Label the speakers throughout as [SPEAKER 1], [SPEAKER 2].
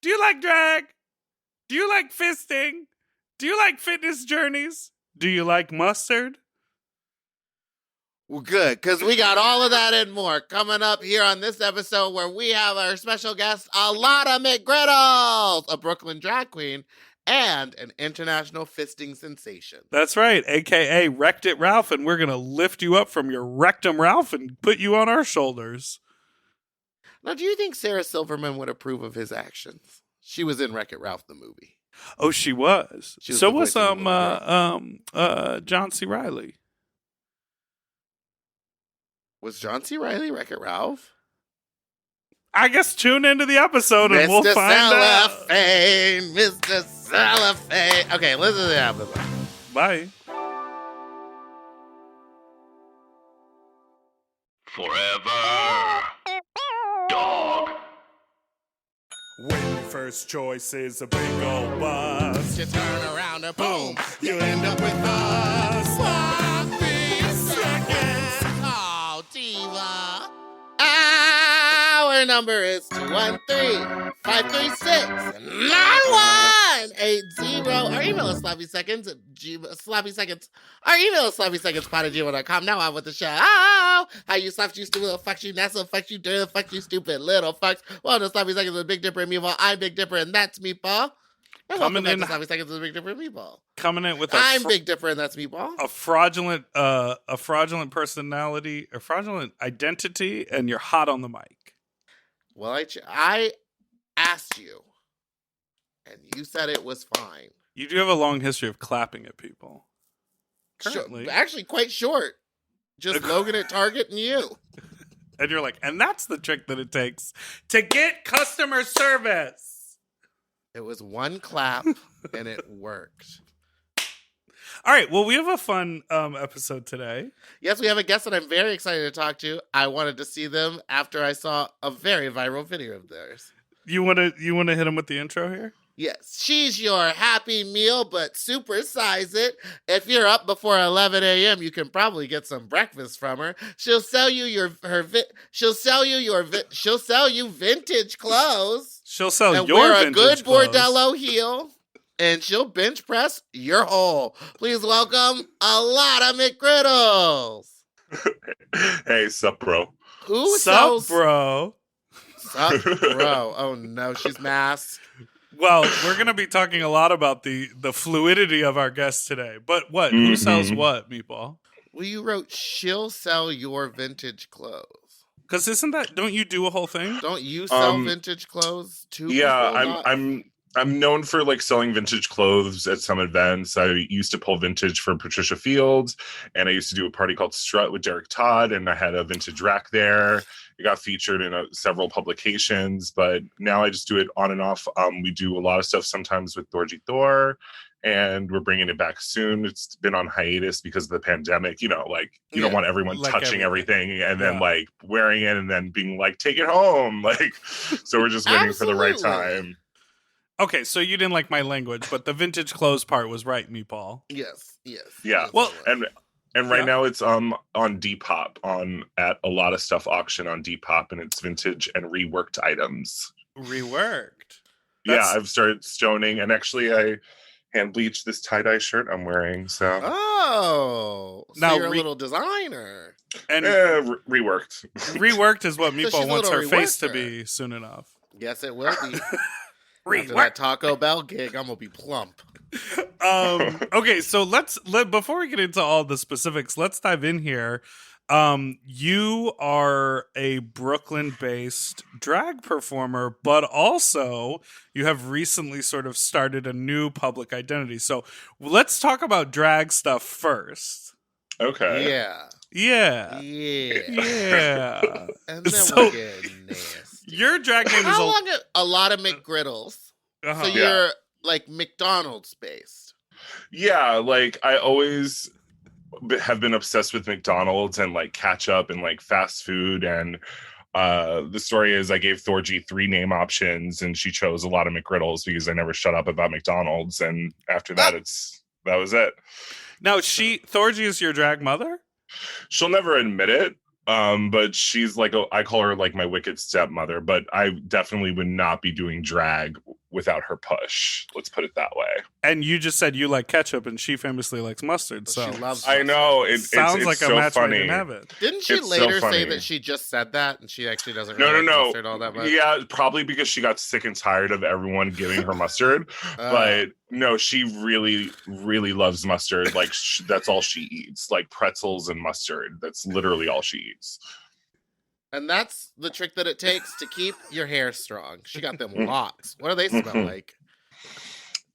[SPEAKER 1] Do you like drag? Do you like fisting? Do you like fitness journeys? Do you like mustard?
[SPEAKER 2] Well, good, because we got all of that and more coming up here on this episode where we have our special guest, Alotta McGriddles, a Brooklyn drag queen and an international fisting sensation.
[SPEAKER 1] That's right, a.k.a. Wrecked It Ralph, and we're going to lift you up from your rectum Ralph and put you on our shoulders.
[SPEAKER 2] Now, do you think Sarah Silverman would approve of his actions? She was in Wreck-It Ralph, the movie.
[SPEAKER 1] Oh, she was. So was John C. Reilly.
[SPEAKER 2] Was John C. Reilly Wreck-It Ralph?
[SPEAKER 1] I guess tune into the episode and we'll find out.
[SPEAKER 2] Mr. Cellophane. Okay, listen to the episode.
[SPEAKER 1] Bye.
[SPEAKER 3] Forever. Dog.
[SPEAKER 1] When your first choice is a big old bus,
[SPEAKER 2] You turn around and boom, you end up with a sloppy seconds. Oh, diva. Our number is 213-536-9180. Our email is sloppyseconds at sloppyseconds. Our email is sloppyseconds@gmail.com. Now on with the show. How you sloppy, you stupid little fucks, you nasty little fucks, you dirty little fucks, you stupid little fucks. Welcome to Sloppy Seconds with Big Dipper and Meatball. I'm Big Dipper and that's Meatball. And welcome back to Sloppy Seconds with Big Dipper and Meatball.
[SPEAKER 1] Coming in with
[SPEAKER 2] I'm Big Dipper and that's Meatball.
[SPEAKER 1] A fraudulent personality, a fraudulent identity, and you're hot on the mic.
[SPEAKER 2] Well, I asked you, and you said it was fine.
[SPEAKER 1] You do have a long history of clapping at people. Currently.
[SPEAKER 2] Actually, quite short. Just Logan at Target and you.
[SPEAKER 1] And you're like, and that's the trick that it takes to get customer service.
[SPEAKER 2] It was one clap, and it worked.
[SPEAKER 1] All right, well, we have a fun episode today.
[SPEAKER 2] Yes, we have a guest that I'm very excited to talk to. I wanted to see them after I saw a very viral video of theirs.
[SPEAKER 1] You want to hit them with the intro here?
[SPEAKER 2] Yes, she's your happy meal, but supersize it. If you're up before 11 a.m., you can probably get some breakfast from her. She'll sell you vintage clothes.
[SPEAKER 1] She'll sell
[SPEAKER 2] and
[SPEAKER 1] your
[SPEAKER 2] wear
[SPEAKER 1] vintage
[SPEAKER 2] a good
[SPEAKER 1] clothes.
[SPEAKER 2] bordello heel, and she'll bench press your hole. Please welcome Alotta McGriddles.
[SPEAKER 4] Hey, Sup Bro.
[SPEAKER 2] Who
[SPEAKER 1] Sup
[SPEAKER 2] sells
[SPEAKER 1] Bro?
[SPEAKER 2] Sup Bro? Oh no, she's masked.
[SPEAKER 1] Well, we're going to be talking a lot about the fluidity of our guests today. But what?
[SPEAKER 4] Mm-hmm.
[SPEAKER 1] Who sells what, Meatball?
[SPEAKER 2] Well, you wrote, she'll sell your vintage clothes.
[SPEAKER 1] Because don't you do a whole thing?
[SPEAKER 2] Don't you sell vintage clothes too?
[SPEAKER 4] Yeah, I'm known for like selling vintage clothes at some events. I used to pull vintage for Patricia Fields, and I used to do a party called Strut with Derek Todd, and I had a vintage rack there. It got featured in several publications, but now I just do it on and off. We do a lot of stuff sometimes with Thorgy Thor, and we're bringing it back soon. It's been on hiatus because of the pandemic. You know, like you don't want everyone
[SPEAKER 1] like
[SPEAKER 4] touching everything and then like wearing it and then being like, take it home. Like, so we're just waiting for the right time.
[SPEAKER 1] Okay, so you didn't like my language, but the vintage clothes part was right, Meatball.
[SPEAKER 2] Yes.
[SPEAKER 4] Yeah.
[SPEAKER 1] Well,
[SPEAKER 4] and right now it's on Depop at a lot of stuff auction on Depop, and it's vintage and reworked items.
[SPEAKER 1] Reworked.
[SPEAKER 4] I've started stoning, and actually I hand bleached this tie-dye shirt I'm wearing. So
[SPEAKER 2] so now you're a little designer.
[SPEAKER 1] And
[SPEAKER 4] reworked.
[SPEAKER 1] Reworked is what Meatball wants her face to
[SPEAKER 2] reworker.
[SPEAKER 1] be soon enough.
[SPEAKER 2] Yes, it will be. After that Taco Bell gig, I'm gonna be plump.
[SPEAKER 1] Okay, so before we get into all the specifics, let's dive in here. You are a Brooklyn-based drag performer, but also you have recently sort of started a new public identity. So let's talk about drag stuff first.
[SPEAKER 4] Okay.
[SPEAKER 1] Yeah.
[SPEAKER 2] And then
[SPEAKER 1] So-
[SPEAKER 2] we'll get nasty.
[SPEAKER 1] Your drag name is
[SPEAKER 2] How long? A lot of McGriddles. So you're like McDonald's based.
[SPEAKER 4] Yeah, like I always have been obsessed with McDonald's and like ketchup and like fast food. And the story is I gave Thorgy 3 name options and she chose a lot of McGriddles because I never shut up about McDonald's. And after that, that was it.
[SPEAKER 1] Now, Thorgy is your drag mother?
[SPEAKER 4] She'll never admit it. But she's like, I call her like my wicked stepmother, but I definitely would not be doing drag without her push. Let's put it that way.
[SPEAKER 1] And you just said you like ketchup, and she famously likes mustard. So
[SPEAKER 2] She loves
[SPEAKER 4] I know
[SPEAKER 1] sounds
[SPEAKER 4] it's
[SPEAKER 1] like a
[SPEAKER 4] so
[SPEAKER 1] match
[SPEAKER 4] funny.
[SPEAKER 1] made in heaven.
[SPEAKER 2] Didn't she
[SPEAKER 4] It's so
[SPEAKER 2] later say
[SPEAKER 4] funny.
[SPEAKER 2] that she just said that and she actually doesn't
[SPEAKER 4] No,
[SPEAKER 2] really
[SPEAKER 4] no,
[SPEAKER 2] like
[SPEAKER 4] no.
[SPEAKER 2] mustard all that much?
[SPEAKER 4] Yeah, probably because she got sick and tired of everyone giving her mustard. But no, she really, really loves mustard. Like that's all she eats, like pretzels and mustard. That's literally all she eats.
[SPEAKER 2] And that's the trick that it takes to keep your hair strong. She got them locks. What do they smell like?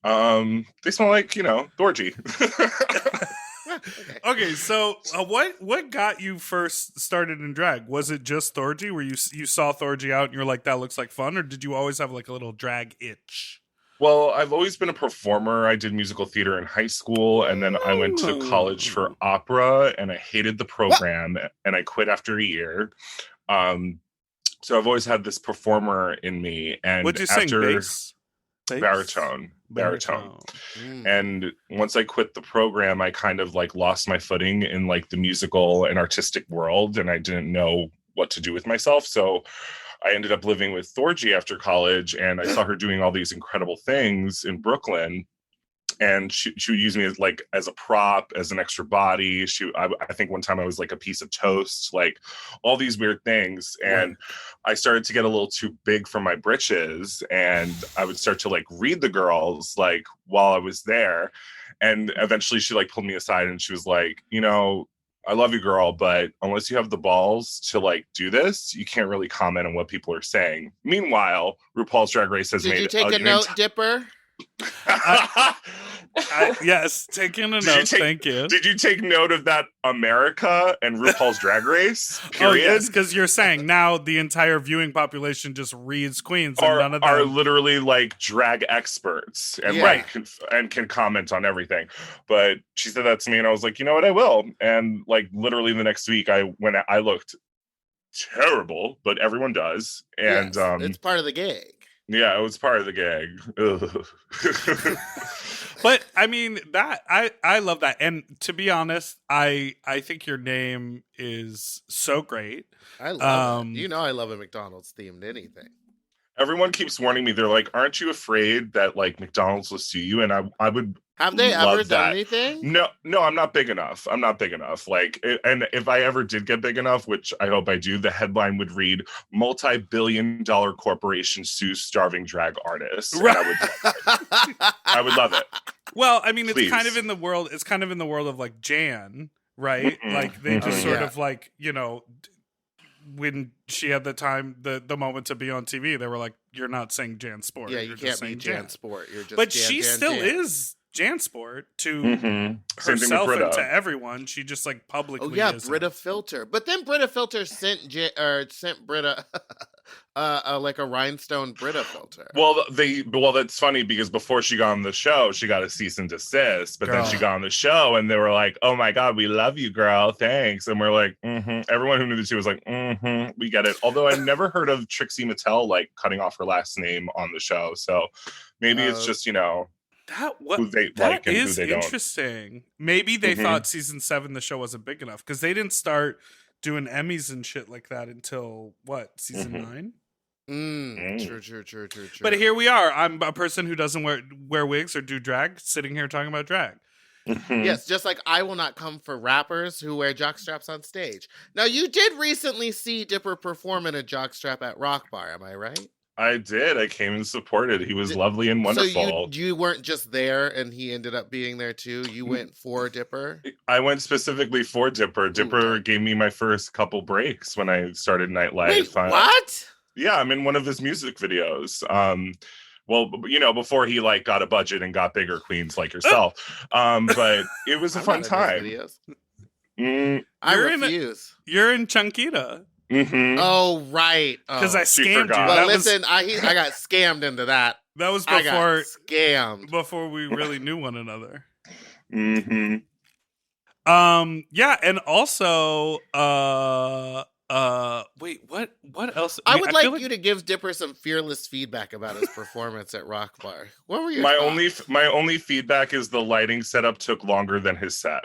[SPEAKER 4] They smell like, Thorgy.
[SPEAKER 1] Okay, so what got you first started in drag? Was it just Thorgy? Where you saw Thorgy out and you're like, that looks like fun, or did you always have like a little drag itch?
[SPEAKER 4] Well, I've always been a performer. I did musical theater in high school, and then I went to college for opera, and I hated the program, and I quit after a year. So I've always had this performer in me, and
[SPEAKER 1] What'd you sing? Bass?
[SPEAKER 4] Baritone. And once I quit the program, I kind of like lost my footing in like the musical and artistic world, and I didn't know what to do with myself. So I ended up living with Thorgy after college, and I saw her doing all these incredible things in Brooklyn. And she would use me as a prop, as an extra body. I think one time I was like a piece of toast, like all these weird things. And I started to get a little too big for my britches, and I would start to like read the girls like while I was there. And eventually she like pulled me aside and she was like, I love you, girl, but unless you have the balls to like do this, you can't really comment on what people are saying. Meanwhile, RuPaul's Drag Race has made.
[SPEAKER 2] Did you take a note, Dipper?
[SPEAKER 1] Yes, taking a note. Thank you.
[SPEAKER 4] Did you take note of that, America and RuPaul's Drag Race? Period.
[SPEAKER 1] Oh yes, because you're saying now the entire viewing population just reads queens, and none of them
[SPEAKER 4] are literally like drag experts and can comment on everything. But she said that to me, and I was like, you know what, I will. And like literally the next week, I looked terrible, but everyone does, and
[SPEAKER 2] it's part of the gig.
[SPEAKER 4] Yeah, it was part of the gag.
[SPEAKER 1] But I mean that I love that, and to be honest, I think your name is so great.
[SPEAKER 2] I love it. I love a McDonald's themed anything.
[SPEAKER 4] Everyone keeps warning me. They're like, "Aren't you afraid that like McDonald's will sue you?" And I would.
[SPEAKER 2] Have they ever done anything?
[SPEAKER 4] No, I'm not big enough. Like, and if I ever did get big enough, which I hope I do, the headline would read "Multi-billion-dollar corporation sues starving drag artists." Right. I would love it.
[SPEAKER 1] Well, I mean, it's kind of in the world. It's kind of in the world of like Jan, right? Mm-hmm. Like they just sort of like when she had the time, the moment to be on TV, they were like, "You're not saying Jan Sport.
[SPEAKER 2] Yeah, you can't be Jan Sport. You're just."
[SPEAKER 1] But she still is Jan Sport to herself and to everyone. She just like publicly.
[SPEAKER 2] Oh yeah, Brita Filter. But then Brita Filter sent Brita like a rhinestone Brita filter.
[SPEAKER 4] Well, that's funny because before she got on the show, she got a cease and desist. But then she got on the show, and they were like, "Oh my God, we love you, girl. Thanks." And we're like, Everyone who knew that she was like, we get it. Although I've never heard of Trixie Mattel like cutting off her last name on the show, so maybe it's just who they like and who they don't.
[SPEAKER 1] Interesting. Maybe they thought season 7 the show wasn't big enough because they didn't start doing Emmys and shit like that until season 9.
[SPEAKER 2] True.
[SPEAKER 1] But here we are. I'm a person who doesn't wear wigs or do drag, sitting here talking about drag.
[SPEAKER 2] Yes, just like I will not come for rappers who wear jockstraps on stage. Now, you did recently see Dipper perform in a jockstrap at Rock Bar, am I right?
[SPEAKER 4] I did. I came and supported. He was lovely and wonderful.
[SPEAKER 2] So you weren't just there and he ended up being there too? You went for Dipper?
[SPEAKER 4] I went specifically for Dipper. Dipper gave me my first couple breaks when I started nightlife.
[SPEAKER 2] Wait, what?
[SPEAKER 4] Yeah, I'm in one of his music videos. Well, before he like got a budget and got bigger queens like yourself. But it was a fun time.
[SPEAKER 2] I refuse.
[SPEAKER 1] You're in Chunkita.
[SPEAKER 2] Oh, right.
[SPEAKER 1] Because I scammed you.
[SPEAKER 2] But listen, I got scammed into that.
[SPEAKER 1] That was before
[SPEAKER 2] I got scammed.
[SPEAKER 1] Before we really knew one another. Yeah, and also wait, what else?
[SPEAKER 2] I would like you to give Dipper some fearless feedback about his performance at Rock Bar. What were your thoughts?
[SPEAKER 4] My only feedback is the lighting setup took longer than his set.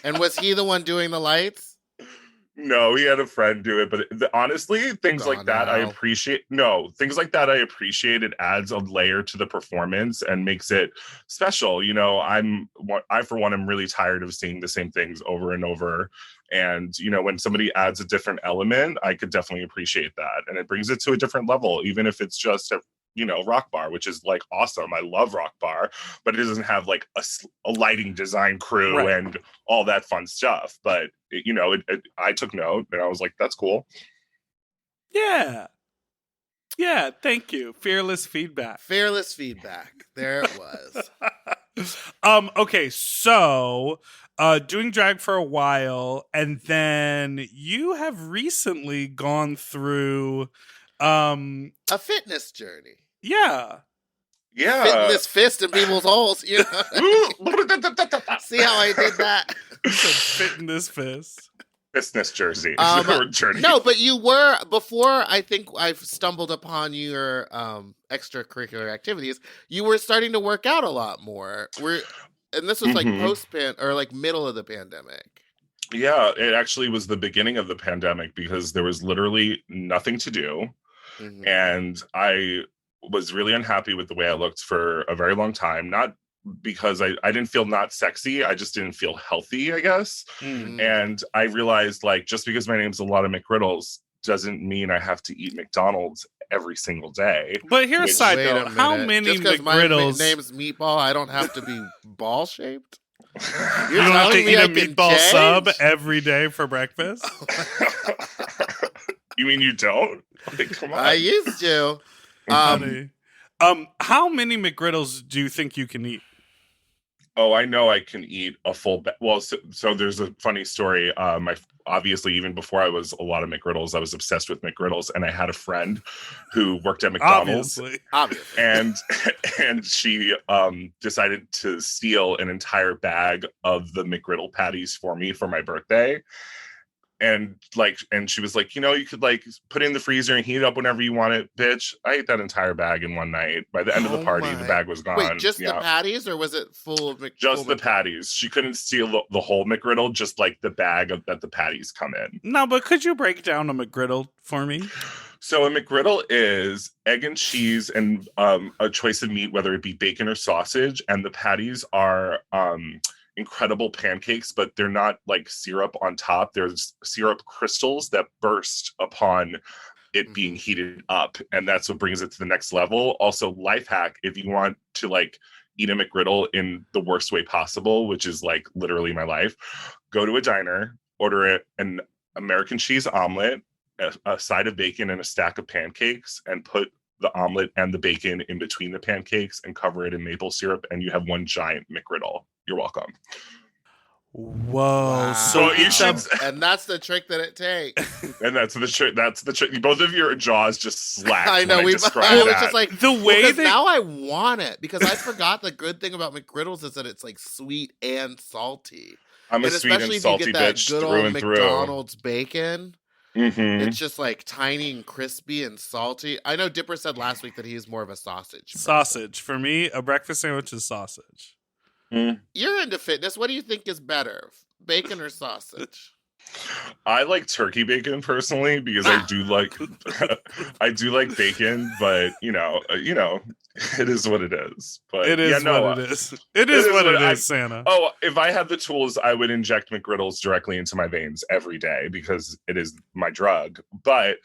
[SPEAKER 2] And was he the one doing the lights?
[SPEAKER 4] No, he had a friend do it, but honestly, things like that I appreciate. No, things like that I appreciate. It adds a layer to the performance and makes it special. You know, I for one am really tired of seeing the same things over and over. And you know, when somebody adds a different element, I could definitely appreciate that, and it brings it to a different level, even if it's just a Rock Bar, which is like awesome. I love Rock Bar, but it doesn't have like a lighting design crew
[SPEAKER 1] Right.
[SPEAKER 4] and all that fun stuff. But I took note and I was like, that's cool.
[SPEAKER 1] Yeah. Thank you. Fearless feedback.
[SPEAKER 2] There it was.
[SPEAKER 1] Okay, so doing drag for a while, and then you have recently gone through
[SPEAKER 2] A fitness journey.
[SPEAKER 1] yeah.
[SPEAKER 2] Fitting this fist in people's holes. You know? See how I did that?
[SPEAKER 1] Fitting this fist.
[SPEAKER 4] Business jersey. Journey.
[SPEAKER 2] No, but you were, before I think I've stumbled upon your extracurricular activities, you were starting to work out a lot more. And this was like middle of the pandemic.
[SPEAKER 4] Yeah, it actually was the beginning of the pandemic because there was literally nothing to do.
[SPEAKER 2] Mm-hmm.
[SPEAKER 4] And I was really unhappy with the way I looked for a very long time. Not because I didn't feel not sexy. I just didn't feel healthy, I guess.
[SPEAKER 2] Mm-hmm.
[SPEAKER 4] And I realized, like, just because my name's Alotta McGriddles doesn't mean I have to eat McDonald's every single day.
[SPEAKER 1] But here's a side note. How many
[SPEAKER 2] just
[SPEAKER 1] McGriddles?
[SPEAKER 2] My name's Meatball, I don't have to be ball shaped?
[SPEAKER 1] You don't have to eat a meatball sub every day for breakfast?
[SPEAKER 4] You mean you don't? Like, come on.
[SPEAKER 2] I used to.
[SPEAKER 1] How many McGriddles do you think you can eat?
[SPEAKER 4] Oh, I know I can eat a full. Well, so there's a funny story. Obviously, even before I was Alotta McGriddles, I was obsessed with McGriddles, and I had a friend who worked at McDonald's,
[SPEAKER 2] obviously.
[SPEAKER 4] and she decided to steal an entire bag of the McGriddle patties for me for my birthday. And she was like, you could like put it in the freezer and heat it up whenever you want it, bitch. I ate that entire bag in one night. By the end of the party, the bag was gone.
[SPEAKER 2] Wait, just the patties, or was it full of
[SPEAKER 4] just the patties? She couldn't steal the whole McGriddle, just like the bag that the patties come in.
[SPEAKER 1] No, but could you break down a McGriddle for me?
[SPEAKER 4] So a McGriddle is egg and cheese and a choice of meat, whether it be bacon or sausage, and the patties are incredible pancakes, but they're not like syrup on top. There's syrup crystals that burst upon it being heated up, and that's what brings it to the next level. Also, life hack, if you want to like eat a McGriddle in the worst way possible, which is like literally my life, go to a diner, order an American cheese omelet, a side of bacon, and a stack of pancakes, and put the omelet and the bacon in between the pancakes and cover it in maple syrup, and you have one giant McGriddle. You're welcome.
[SPEAKER 1] Whoa!
[SPEAKER 2] Wow.
[SPEAKER 1] So
[SPEAKER 2] and that's the trick that it takes.
[SPEAKER 4] And that's the trick. That's the trick. Both of your jaws just slapped.
[SPEAKER 2] I know.
[SPEAKER 4] I
[SPEAKER 2] was just like
[SPEAKER 1] the way that
[SPEAKER 2] now I want it, because I forgot the good thing about McGriddles is that it's like sweet and salty.
[SPEAKER 4] I'm a sweet and salty bitch through and through.
[SPEAKER 2] McDonald's bacon.
[SPEAKER 4] Mm-hmm.
[SPEAKER 2] It's just like tiny and crispy and salty. I know Dipper said last week that he's more of a sausage person.
[SPEAKER 1] Sausage. For me, a breakfast sandwich is sausage.
[SPEAKER 4] Mm.
[SPEAKER 2] You're into fitness. What do you think is better, bacon or sausage?
[SPEAKER 4] I like turkey bacon personally, because I do like bacon, but it is what it is. But
[SPEAKER 1] it is what it is. It is what it is, Santa.
[SPEAKER 4] Oh, if I had the tools, I would inject McGriddles directly into my veins every day because it is my drug. But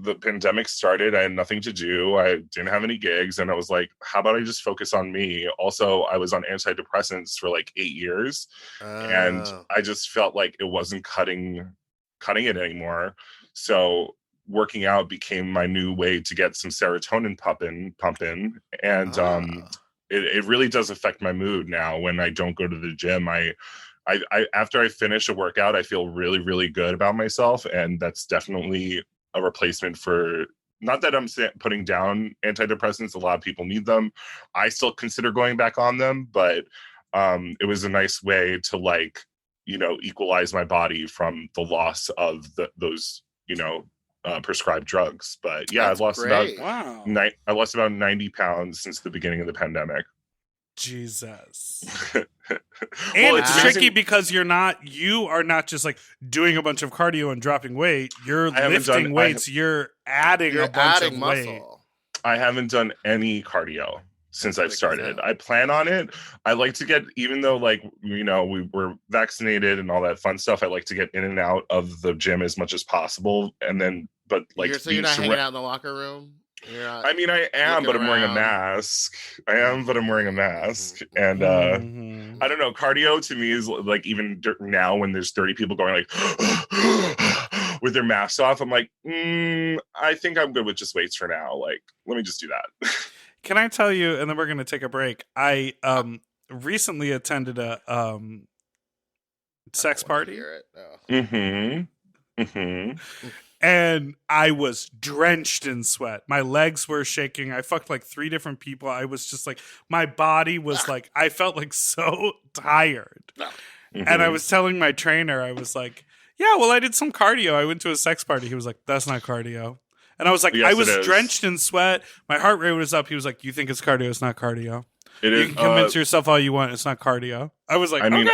[SPEAKER 4] the pandemic started. I had nothing to do. I didn't have any gigs, and I was like, how about I just focus on me? Also, I was on antidepressants for like 8 years, and I just felt like it wasn't cutting it anymore. So working out became my new way to get some serotonin pumping, and it really does affect my mood now when I don't go to the gym. I after I finish a workout, I feel really, really good about myself, and that's definitely a replacement for, not that I'm putting down antidepressants. A lot of people need them. I still consider going back on them, but it was a nice way to equalize my body from the loss of those prescribed drugs. But yeah,
[SPEAKER 2] That's
[SPEAKER 4] I lost
[SPEAKER 2] great.
[SPEAKER 4] about 90 pounds since the beginning of the pandemic.
[SPEAKER 1] Jesus.
[SPEAKER 4] Well,
[SPEAKER 1] And it's
[SPEAKER 4] amazing.
[SPEAKER 1] tricky because you are not just like doing a bunch of cardio and dropping weight. You're lifting weights. You're adding a bunch of weight.
[SPEAKER 2] muscle.
[SPEAKER 4] I haven't done any cardio since I've started. I plan on it. I like to get, even though like, we were vaccinated and all that fun stuff, I like to get in and out of the gym as much as possible. And then, but like,
[SPEAKER 2] So you're not hanging out in the locker room?
[SPEAKER 4] I mean, I am, but I'm wearing a mask. And I don't know. Cardio to me is like, even now when there's 30 people going like with their masks off, I'm like, I think I'm good with just weights for now. Like, let me just do that.
[SPEAKER 1] Can I tell you, and then we're going to take a break. I recently attended a sex party. And I was drenched in sweat. My legs were shaking. I fucked like 3 different people. I was just like, my body was like, I felt like so tired. And I was telling my trainer, I was like, yeah, well, I did some cardio. I went to a sex party. He was like, that's not cardio. And I was like, I was drenched in sweat. My heart rate was up. He was like, you think it's cardio? It's not cardio. You can convince yourself all you want. It's not cardio. I was like, okay.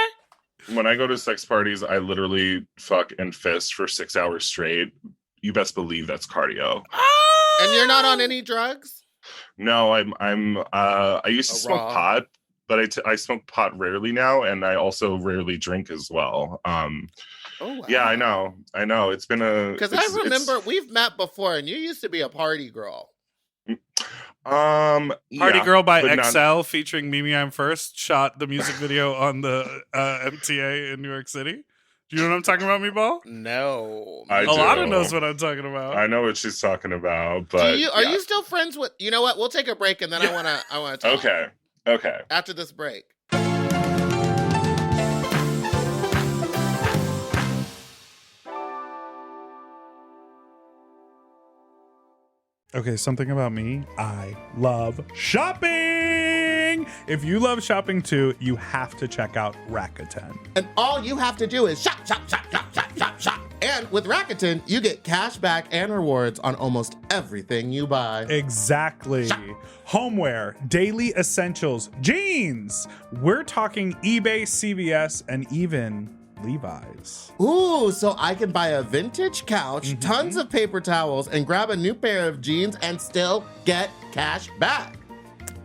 [SPEAKER 4] When I go to sex parties, I literally fuck and fist for 6 hours straight. You best believe that's cardio.
[SPEAKER 2] And you're not on any drugs?
[SPEAKER 4] No, I used to smoke pot, but I smoke pot rarely now, and I also rarely drink as well. Wow. Yeah, I know. It's been
[SPEAKER 2] because I remember we've met before, and you used to be a party girl.
[SPEAKER 1] Party Girl by XL featuring Mimi I'm First shot the music video on the MTA in New York City. Do you know what I'm talking about, Meatball?
[SPEAKER 2] No.
[SPEAKER 1] Alotta knows what I'm talking about.
[SPEAKER 4] I know what she's talking about, but
[SPEAKER 2] are you still friends with? You know what? We'll take a break, and then I want to talk.
[SPEAKER 4] Okay.
[SPEAKER 2] After this break.
[SPEAKER 1] Okay, something about me. I love shopping. If you love shopping too, you have to check out Rakuten.
[SPEAKER 2] And all you have to do is shop, shop, shop, shop, shop, shop, shop. And with Rakuten, you get cash back and rewards on almost everything you buy.
[SPEAKER 1] Exactly.
[SPEAKER 2] Shop.
[SPEAKER 1] Homeware, daily essentials, jeans. We're talking eBay, CVS, and even Levi's.
[SPEAKER 2] Ooh, so I can buy a vintage couch, tons of paper towels, and grab a new pair of jeans and still get cash back.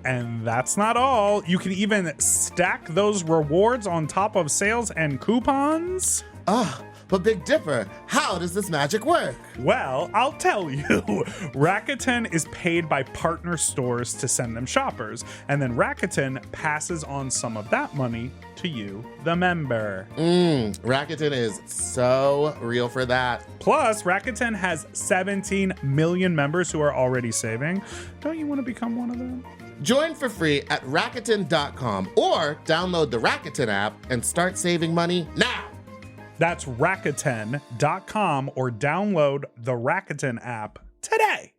[SPEAKER 1] And that's not all. You can even stack those rewards on top of sales and coupons.
[SPEAKER 2] But Big Dipper, how does this magic work?
[SPEAKER 1] Well, I'll tell you. Rakuten is paid by partner stores to send them shoppers, and then Rakuten passes on some of that money to you, the member.
[SPEAKER 2] Rakuten is so real for that.
[SPEAKER 1] Plus, Rakuten has 17 million members who are already saving. Don't you want to become one of them?
[SPEAKER 2] Join for free at Rakuten.com or download the Rakuten app and start saving money now.
[SPEAKER 1] That's Rakuten.com or download the Rakuten app today.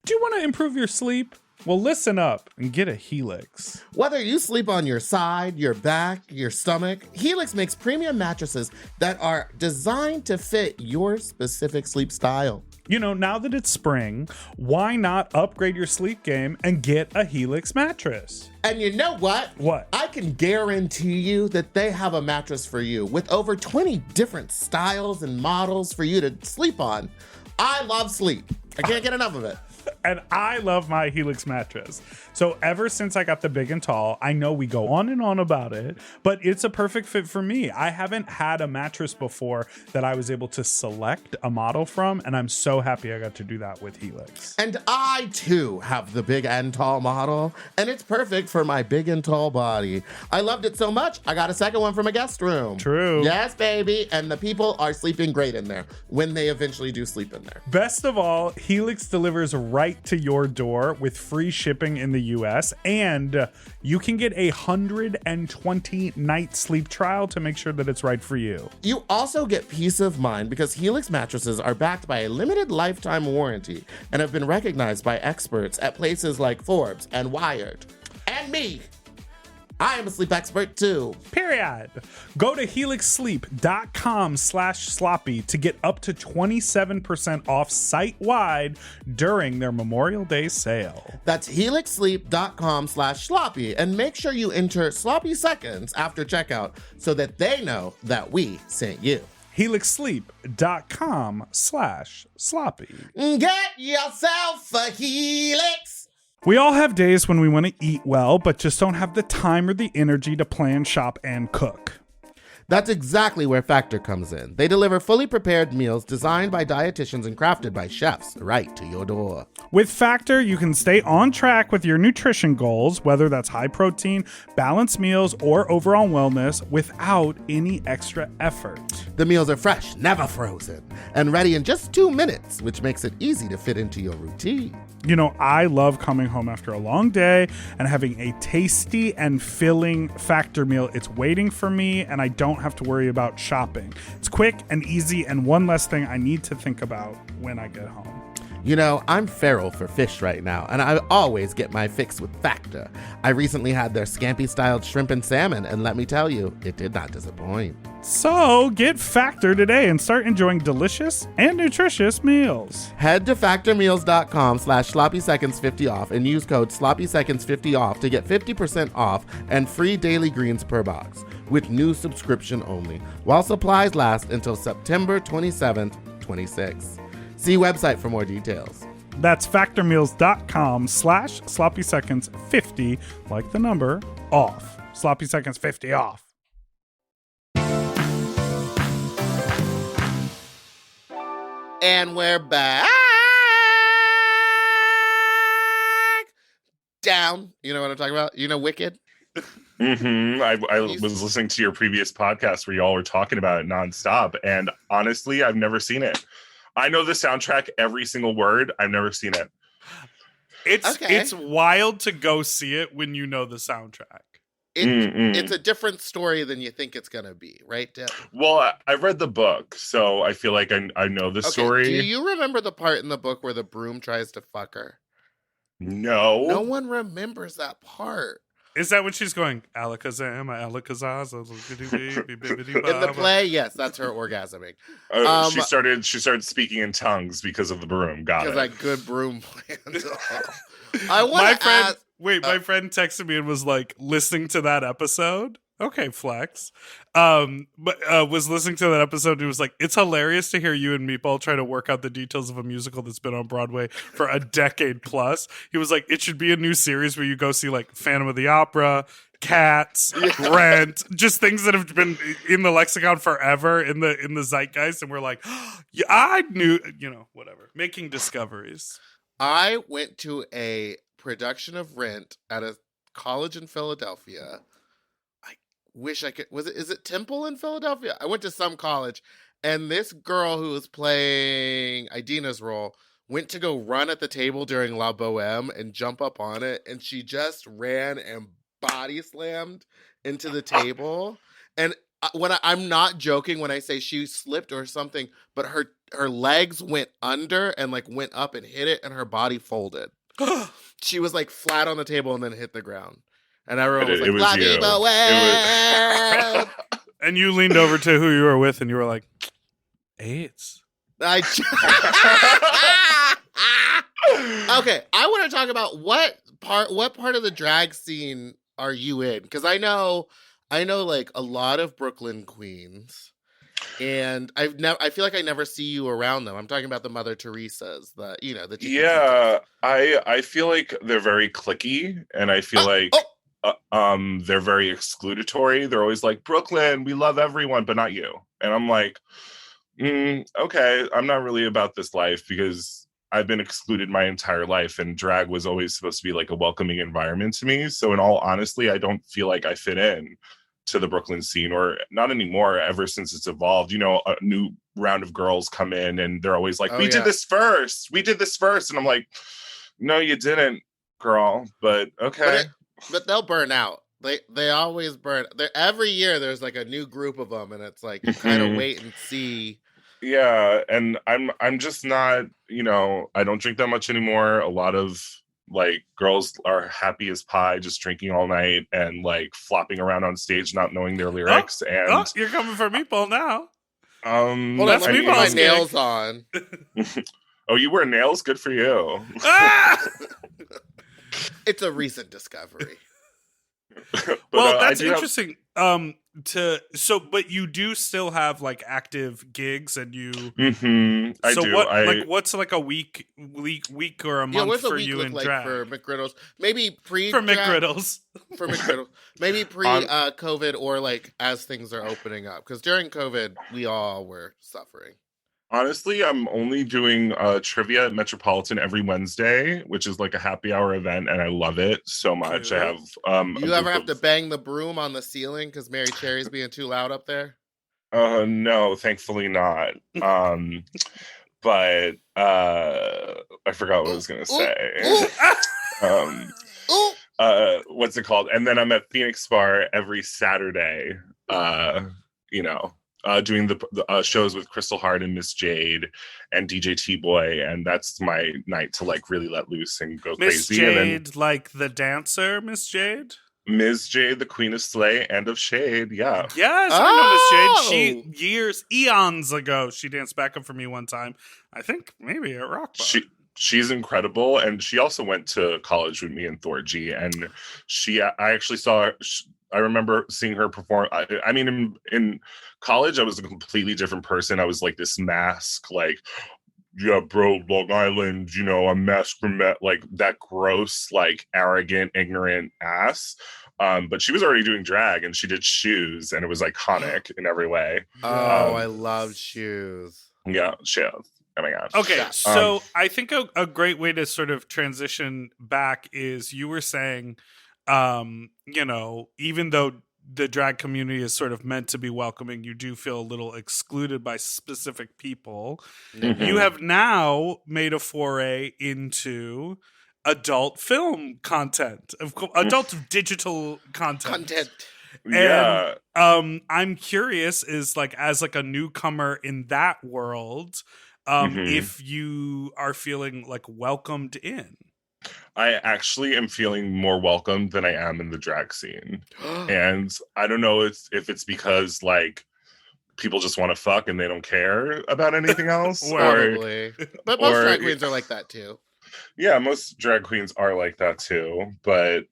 [SPEAKER 1] Do you want to improve your sleep? Well, listen up and get a Helix.
[SPEAKER 2] Whether you sleep on your side, your back, your stomach, Helix makes premium mattresses that are designed to fit your specific sleep style.
[SPEAKER 1] You know, now that it's spring, why not upgrade your sleep game and get a Helix mattress?
[SPEAKER 2] And you know what?
[SPEAKER 1] What?
[SPEAKER 2] I can guarantee you that they have a mattress for you with over 20 different styles and models for you to sleep on. I love sleep. I can't get enough of it.
[SPEAKER 1] And I love my Helix mattress. So ever since I got the big and tall, I know we go on and on about it, but it's a perfect fit for me. I haven't had a mattress before that I was able to select a model from, and I'm so happy I got to do that with Helix.
[SPEAKER 2] And I too have the big and tall model, and it's perfect for my big and tall body. I loved it so much, I got a second one from a guest room.
[SPEAKER 1] True.
[SPEAKER 2] Yes, baby. And the people are sleeping great in there when they eventually do sleep in there.
[SPEAKER 1] Best of all, Helix delivers right to your door with free shipping in the US, and you can get a 120-night sleep trial to make sure that it's right for you.
[SPEAKER 2] You also get peace of mind because Helix mattresses are backed by a limited lifetime warranty and have been recognized by experts at places like Forbes and Wired. And me. I am a sleep expert too.
[SPEAKER 1] Period. Go to helixsleep.com/sloppy to get up to 27% off site-wide during their Memorial Day sale.
[SPEAKER 2] That's helixsleep.com/sloppy, and make sure you enter sloppy seconds after checkout so that they know that we sent you.
[SPEAKER 1] helixsleep.com/sloppy.
[SPEAKER 2] Get yourself a Helix.
[SPEAKER 1] We all have days when we want to eat well, but just don't have the time or the energy to plan, shop, and cook.
[SPEAKER 2] That's exactly where Factor comes in. They deliver fully prepared meals designed by dietitians and crafted by chefs right to your door.
[SPEAKER 1] With Factor, you can stay on track with your nutrition goals, whether that's high protein, balanced meals, or overall wellness, without any extra effort.
[SPEAKER 2] The meals are fresh, never frozen, and ready in just 2 minutes, which makes it easy to fit into your routine.
[SPEAKER 1] You know, I love coming home after a long day and having a tasty and filling Factor meal. It's waiting for me, and I don't have to worry about shopping. It's quick and easy, and one less thing I need to think about when I get home.
[SPEAKER 2] You know, I'm feral for fish right now, and I always get my fix with Factor. I recently had their scampi-styled shrimp and salmon, and let me tell you, it did not disappoint.
[SPEAKER 1] So get Factor today and start enjoying delicious and nutritious meals.
[SPEAKER 2] Head to factormeals.com/sloppyseconds50 off and use code sloppyseconds50 off to get 50% off and free daily greens per box with new subscription only, while supplies last until September 27th, 26. See website for more details.
[SPEAKER 1] That's factormeals.com/sloppyseconds50, like the number, off. Sloppy Seconds 50 off.
[SPEAKER 2] And we're back. Down. You know what I'm talking about? You know Wicked?
[SPEAKER 4] I was listening to your previous podcast where y'all were talking about it nonstop, and honestly, I've never seen it. I know the soundtrack, every single word. I've never seen it.
[SPEAKER 1] It's wild to go see it when you know the soundtrack.
[SPEAKER 2] It's a different story than you think it's gonna be, right, Deb?
[SPEAKER 4] Well, I read the book, so I feel like I know the story.
[SPEAKER 2] Do you remember the part in the book where the broom tries to fuck her?
[SPEAKER 4] No.
[SPEAKER 2] No one remembers that part.
[SPEAKER 1] Is that when she's going, Alakazam, Alakazaz?
[SPEAKER 2] In the play, yes, that's her orgasming.
[SPEAKER 4] She started speaking in tongues because of the broom. Got it.
[SPEAKER 2] Because that good broom plans. I want to ask.
[SPEAKER 1] My friend texted me and was like, listening to that episode. Okay, flex. Was listening to that episode and he was like, it's hilarious to hear you and Meatball try to work out the details of a musical that's been on Broadway for a decade plus. He was like, it should be a new series where you go see like Phantom of the Opera, Cats, Rent, just things that have been in the lexicon forever in the zeitgeist. And we're like, yeah, I knew, whatever. Making discoveries.
[SPEAKER 2] I went to a production of Rent at a college in Philadelphia. Wish I could. Is it Temple in Philadelphia? I went to some college, and this girl who was playing Idina's role went to go run at the table during La Boheme and jump up on it, and she just ran and body slammed into the table. And I'm not joking when I say she slipped or something, but her legs went under and like went up and hit it, and her body folded. She was like flat on the table and then hit the ground. And everyone was like,
[SPEAKER 1] and you leaned over to who you were with and you were like, AIDS.
[SPEAKER 2] Okay, I want to talk about what part of the drag scene are you in? Because I know like a lot of Brooklyn queens, and I feel like I never see you around them. I'm talking about the Mother Teresas, the
[SPEAKER 4] I feel like they're very cliquey, and I feel they're very excludatory. They're always like, Brooklyn, we love everyone, but not you. And I'm like, okay, I'm not really about this life because I've been excluded my entire life, and drag was always supposed to be like a welcoming environment to me. So in all honesty, I don't feel like I fit in to the Brooklyn scene, or not anymore, ever since it's evolved. A new round of girls come in and they're always like, we did this first. And I'm like, no, you didn't, girl, but okay.
[SPEAKER 2] But they'll burn out. They always burn. Every year there's like a new group of them, and it's like you kind of wait and see.
[SPEAKER 4] Yeah, and I'm just not, I don't drink that much anymore. A lot of Like girls are happy as pie, just drinking all night and like flopping around on stage, not knowing their lyrics. And
[SPEAKER 1] you're coming for Meatball now.
[SPEAKER 2] Hold on,
[SPEAKER 1] That's
[SPEAKER 2] let me put my
[SPEAKER 1] Meatball's gig.
[SPEAKER 2] nails on.
[SPEAKER 4] Oh, you wear nails? Good for you.
[SPEAKER 2] It's a recent discovery.
[SPEAKER 4] But,
[SPEAKER 1] Well,
[SPEAKER 4] I
[SPEAKER 1] that's
[SPEAKER 4] do have-
[SPEAKER 1] interesting. But you do still have like active gigs, and you.
[SPEAKER 4] I
[SPEAKER 1] So
[SPEAKER 4] do.
[SPEAKER 1] what? What's like a week or a
[SPEAKER 2] Yeah,
[SPEAKER 1] month
[SPEAKER 2] what's a
[SPEAKER 1] for
[SPEAKER 2] week
[SPEAKER 1] you
[SPEAKER 2] look
[SPEAKER 1] in
[SPEAKER 2] like
[SPEAKER 1] drag?
[SPEAKER 2] for McGriddles? Maybe pre
[SPEAKER 1] For McGriddles.
[SPEAKER 2] For McGriddles. Maybe pre COVID or like as things are opening up. Because during COVID, we all were suffering.
[SPEAKER 4] Honestly, I'm only doing trivia at Metropolitan every Wednesday, which is like a happy hour event, and I love it so much.
[SPEAKER 1] Cute.
[SPEAKER 4] I have
[SPEAKER 2] You ever have to bang the broom on the ceiling because Mary Cherry's being too loud up there?
[SPEAKER 4] No, thankfully not. But I forgot what I was gonna say. What's it called? And then I'm at Phoenix Bar every Saturday. Doing the shows with Crystal Hart and Miss Jade and DJ T-Boy, and that's my night to like really let loose and go
[SPEAKER 1] Miss
[SPEAKER 4] crazy.
[SPEAKER 1] Jade,
[SPEAKER 4] And then
[SPEAKER 1] like the dancer, Miss Jade.
[SPEAKER 4] Ms. Jade, the Queen of Slay and of Shade, yeah.
[SPEAKER 1] Yes, I know Miss Jade. Eons ago, she danced backup for me one time. I think maybe at Rock Bar.
[SPEAKER 4] She's incredible, and she also went to college with me in Thorgy, and I actually saw her. I remember seeing her perform. I mean, in college, I was a completely different person. I was like this mask, like, yeah, bro, Long Island, I'm mask from like that gross, like arrogant, ignorant ass. But she was already doing drag, and she did Shoes, and it was iconic in every way.
[SPEAKER 2] Oh, I love Shoes.
[SPEAKER 4] Yeah, Shoes. Oh my gosh.
[SPEAKER 1] Okay, so I think a great way to sort of transition back is you were saying, even though the drag community is sort of meant to be welcoming, you do feel a little excluded by specific people.
[SPEAKER 4] Mm-hmm.
[SPEAKER 1] You have now made a foray into adult film content, adult digital content.
[SPEAKER 4] Yeah.
[SPEAKER 1] And I'm curious, is like as like a newcomer in that world, if you are feeling like welcomed in.
[SPEAKER 4] I actually am feeling more welcome than I am in the drag scene. And I don't know if it's because like people just want to fuck and they don't care about anything else.
[SPEAKER 2] Probably. But most drag queens are like that too.
[SPEAKER 4] Yeah, most drag queens are like that too. But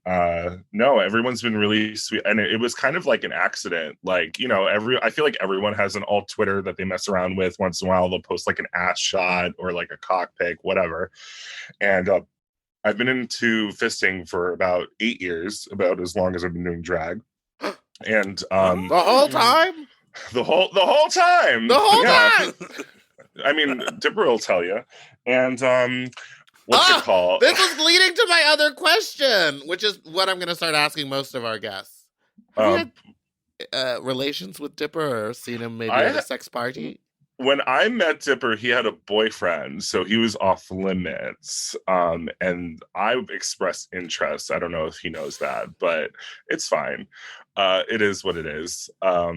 [SPEAKER 4] no, everyone's been really sweet. And it was kind of like an accident. Like, I feel like everyone has an alt Twitter that they mess around with once in a while. They'll post like an ass shot or like a cock pic, whatever. And I've been into fisting for about 8 years, about as long as I've been doing drag. And
[SPEAKER 2] the whole time?
[SPEAKER 4] The whole time.
[SPEAKER 2] The whole time.
[SPEAKER 4] I mean, Dipper will tell you. And what's it called?
[SPEAKER 2] This is leading to my other question, which is what I'm going to start asking most of our guests. Have you had relations with Dipper or seen him maybe at a sex party?
[SPEAKER 4] When I met Dipper, he had a boyfriend, so he was off limits. And I expressed interest. I don't know if he knows that, but it's fine. It is what it is. I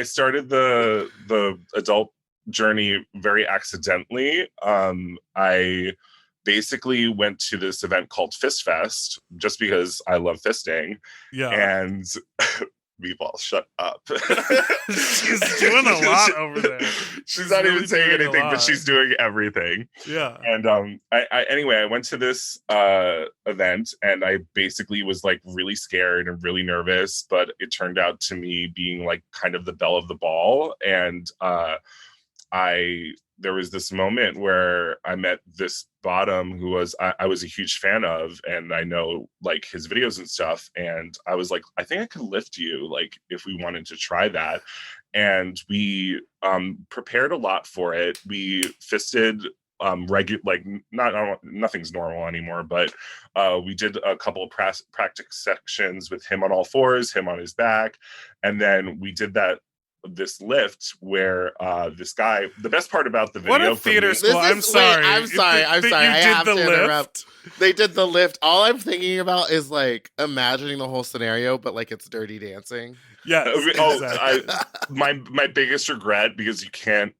[SPEAKER 4] started the adult journey very accidentally. I basically went to this event called Fist Fest just because I love fisting. Yeah. And Meatball, shut up.
[SPEAKER 1] She's doing a lot over there.
[SPEAKER 4] She's not really even saying anything, but she's doing everything.
[SPEAKER 1] Yeah.
[SPEAKER 4] And I went to this event, and I basically was like really scared and really nervous, but it turned out to me being like kind of the belle of the ball. And there was this moment where I met this bottom who I was a huge fan of, and I know like his videos and stuff. And I was like, I think I could lift you, like if we wanted to try that. And we prepared a lot for it. We fisted nothing's normal anymore, but we did a couple of practice sections with him on all fours, him on his back, and then we did this lift where this guy, the best part about the video,
[SPEAKER 1] what a theater school. I'm sorry.
[SPEAKER 2] I have to interrupt. They did the lift. All I'm thinking about is like imagining the whole scenario, but like it's Dirty Dancing.
[SPEAKER 1] Yeah.
[SPEAKER 4] My biggest regret, because you can't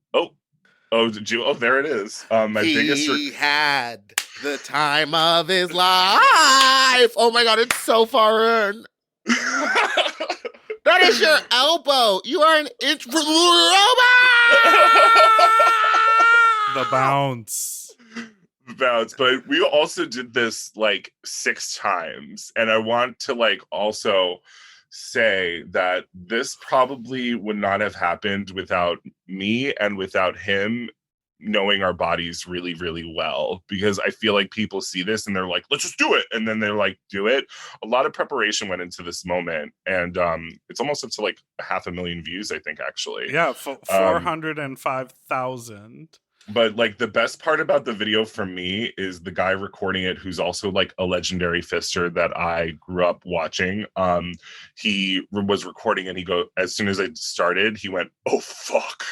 [SPEAKER 4] Oh, did you? Oh, there it is. My biggest.
[SPEAKER 2] He had the time of his life. Oh my god, it's so far in. That is your elbow. You are an inch from
[SPEAKER 1] The bounce.
[SPEAKER 4] Bounce. But we also did this like 6 times, and I want to like also say that this probably would not have happened without me and without him knowing our bodies really, really well, because I feel like people see this and they're like, let's just do it. And then they're like, do it. A lot of preparation went into this moment. And it's almost up to like 500,000 views, I think, actually.
[SPEAKER 1] Yeah, 405,000.
[SPEAKER 4] But like the best part about the video for me is the guy recording it, who's also like a legendary fister that I grew up watching. He was recording and as soon as I started, he went, oh, fuck.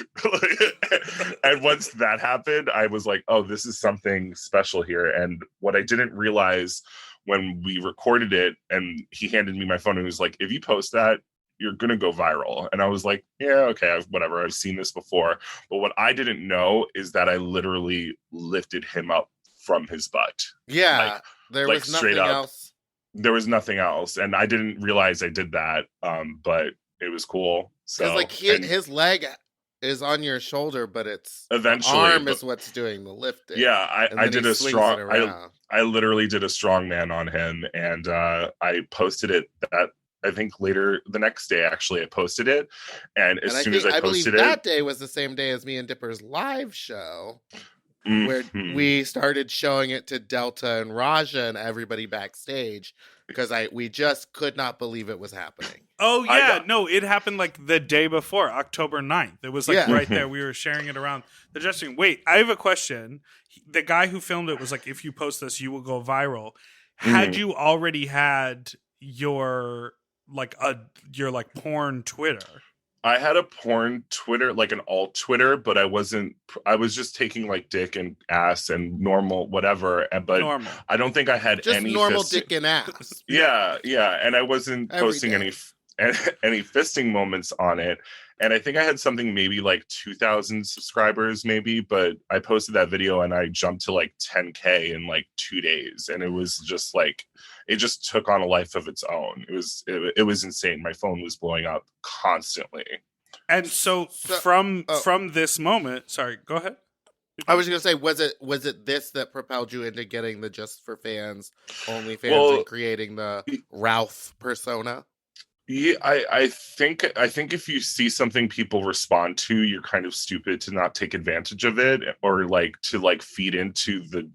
[SPEAKER 4] And once that happened, I was like, oh, this is something special here. And what I didn't realize when we recorded it, and he handed me my phone and he was like, if you post that, you're going to go viral. And I was like, yeah, okay, whatever. I've seen this before. But what I didn't know is that I literally lifted him up from his butt.
[SPEAKER 2] Yeah, there was nothing else.
[SPEAKER 4] There was nothing else. And I didn't realize I did that. But it was cool. So
[SPEAKER 2] like his leg is on your shoulder, but it's
[SPEAKER 4] eventually
[SPEAKER 2] the arm is what's doing the lifting.
[SPEAKER 4] Yeah, I did a strong, I literally did a strong man on him, and I posted it I think later the next day, actually, I posted it. And as soon as I posted it,
[SPEAKER 2] that day was the same day as me and Dipper's live show, where we started showing it to Delta and Raja and everybody backstage, because we just could not believe it was happening.
[SPEAKER 1] Oh, yeah. No, it happened like the day before, October 9th. It was like right there. We were sharing it around the dressing room. Wait, I have a question. The guy who filmed it was like, if you post this, you will go viral. Had you already had your porn Twitter?
[SPEAKER 4] I had a porn Twitter, like an alt Twitter, but I was just taking like dick and ass and normal whatever. But normal. I don't think I had
[SPEAKER 2] just
[SPEAKER 4] any
[SPEAKER 2] normal dick and ass.
[SPEAKER 4] Yeah. And I wasn't posting any fisting moments on it. And I think I had something maybe like 2,000 subscribers maybe, but I posted that video and I jumped to like 10K in like 2 days. And it was just like, it just took on a life of its own. It was insane. My phone was blowing up constantly.
[SPEAKER 1] And so from this moment, sorry, go ahead.
[SPEAKER 2] I was going to say, was it this that propelled you into getting the Just for Fans, OnlyFans, and creating the Ralph persona?
[SPEAKER 4] Yeah, I think if you see something people respond to, you're kind of stupid to not take advantage of it, or like to like feed into the